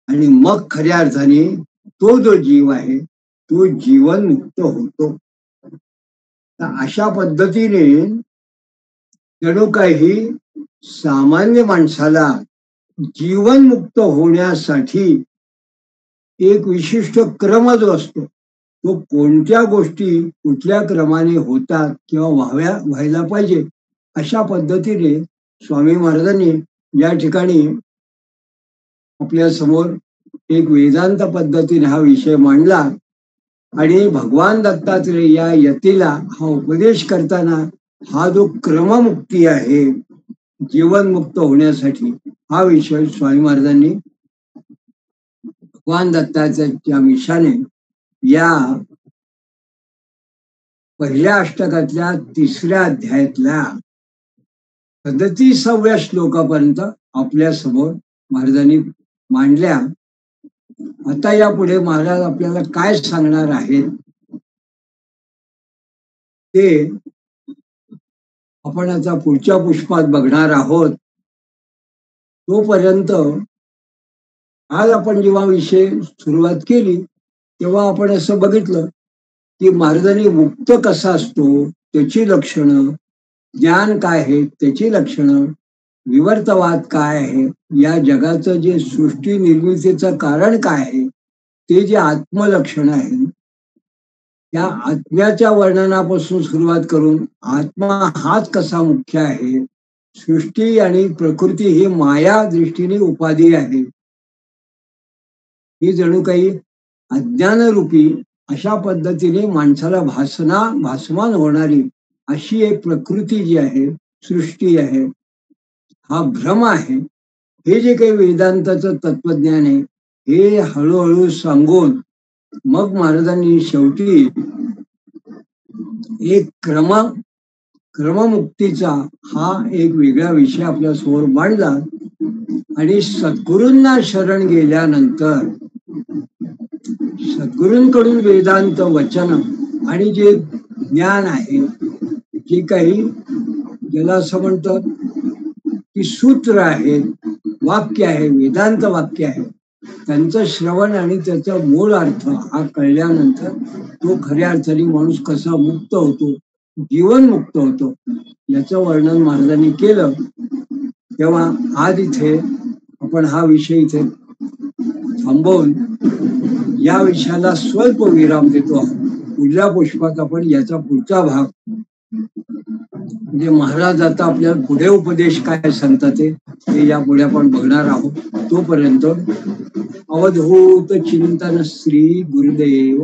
आणि मग खऱ्या अर्थाने तो जो जीव आहे तो जीवन मुक्त होतो. तर अशा पद्धतीने जणू काही सामान्य माणसाला जीवन मुक्त होण्यासाठी एक विशिष्ट क्रम जो असतो, तो कोणत्या गोष्टी कुठल्या क्रमाने होतात किंवा व्हायला पाहिजे अशा पद्धतीने स्वामी महाराजांनी या ठिकाणी आपल्या समोर एक वेदांत पद्धतीने हा विषय मांडला. आणि भगवान दत्तात्रेय या यतीला हा उपदेश करताना हा जो क्रममुक्ती आहे जीवन मुक्त होण्यासाठी, हा विषय स्वामी महाराजांनी भगवान दत्तात्रेयाच्या विषयाने या पहिल्या अष्टकातल्या 3ऱ्या अध्यायातल्या 37व्या श्लोकापर्यंत आपल्या समोर महाराजांनी मांडल्या. आता यापुढे महाराज आपल्याला काय सांगणार आहेत ते आपण आता पुढच्या पुष्पात बघणार आहोत. तोपर्यंत आज आपण जेव्हा विषय सुरुवात केली तेव्हा आपण असं बघितलं की महाराजांनी मुक्त कसा असतो त्याची लक्षणं, ज्ञान काय आहे त्याची लक्षणं, विवर्तवाद काय आहे, या जगाचं जे सृष्टी निर्मितीचं कारण काय आहे ते जे आत्मलक्षण आहे, त्या आत्म्याच्या वर्णनापासून सुरुवात करून आत्मा हाच कसा मुख्य आहे, सृष्टी आणि प्रकृती ही माया दृष्टीने उपाधी आहे, ही जणू काही अज्ञानरूपी अशा पद्धतीने माणसाला भासमान होणारी अशी एक प्रकृती जी आहे, सृष्टी आहे, हा भ्रम आहे. हे जे काही वेदांताचं तत्वज्ञान आहे, हे हळूहळू सांगून मग महाराजांनी शेवटी एक क्रममुक्तीचा हा एक वेगळा विषय आपल्या समोर मांडला. आणि सद्गुरूंना शरण गेल्यानंतर सद्गुरूंकडून वेदांत वचन आणि जे ज्ञान आहे, जे काही ज्याला असं म्हणतात की सूत्र आहेत, वाक्य आहे, वेदांत वाक्य आहे, त्यांचं श्रवण आणि त्याचा मूळ अर्थ हा कळल्यानंतर तो खऱ्या अर्थाने माणूस कसा मुक्त होतो, जीवन मुक्त होतो, याचं वर्णन महाराजांनी केलं. तेव्हा आज इथे आपण हा विषय इथे थांबवून या विषयाला स्वल्प विराम देतो. पुढल्या पुष्पात आपण याचा पुढचा भाग म्हणजे महाराज आता आपल्याला पुढे उपदेश काय सांगतात ते या पुढे आपण बघणार आहोत. तोपर्यंत अवधूत चिंतन श्री गुरुदेव.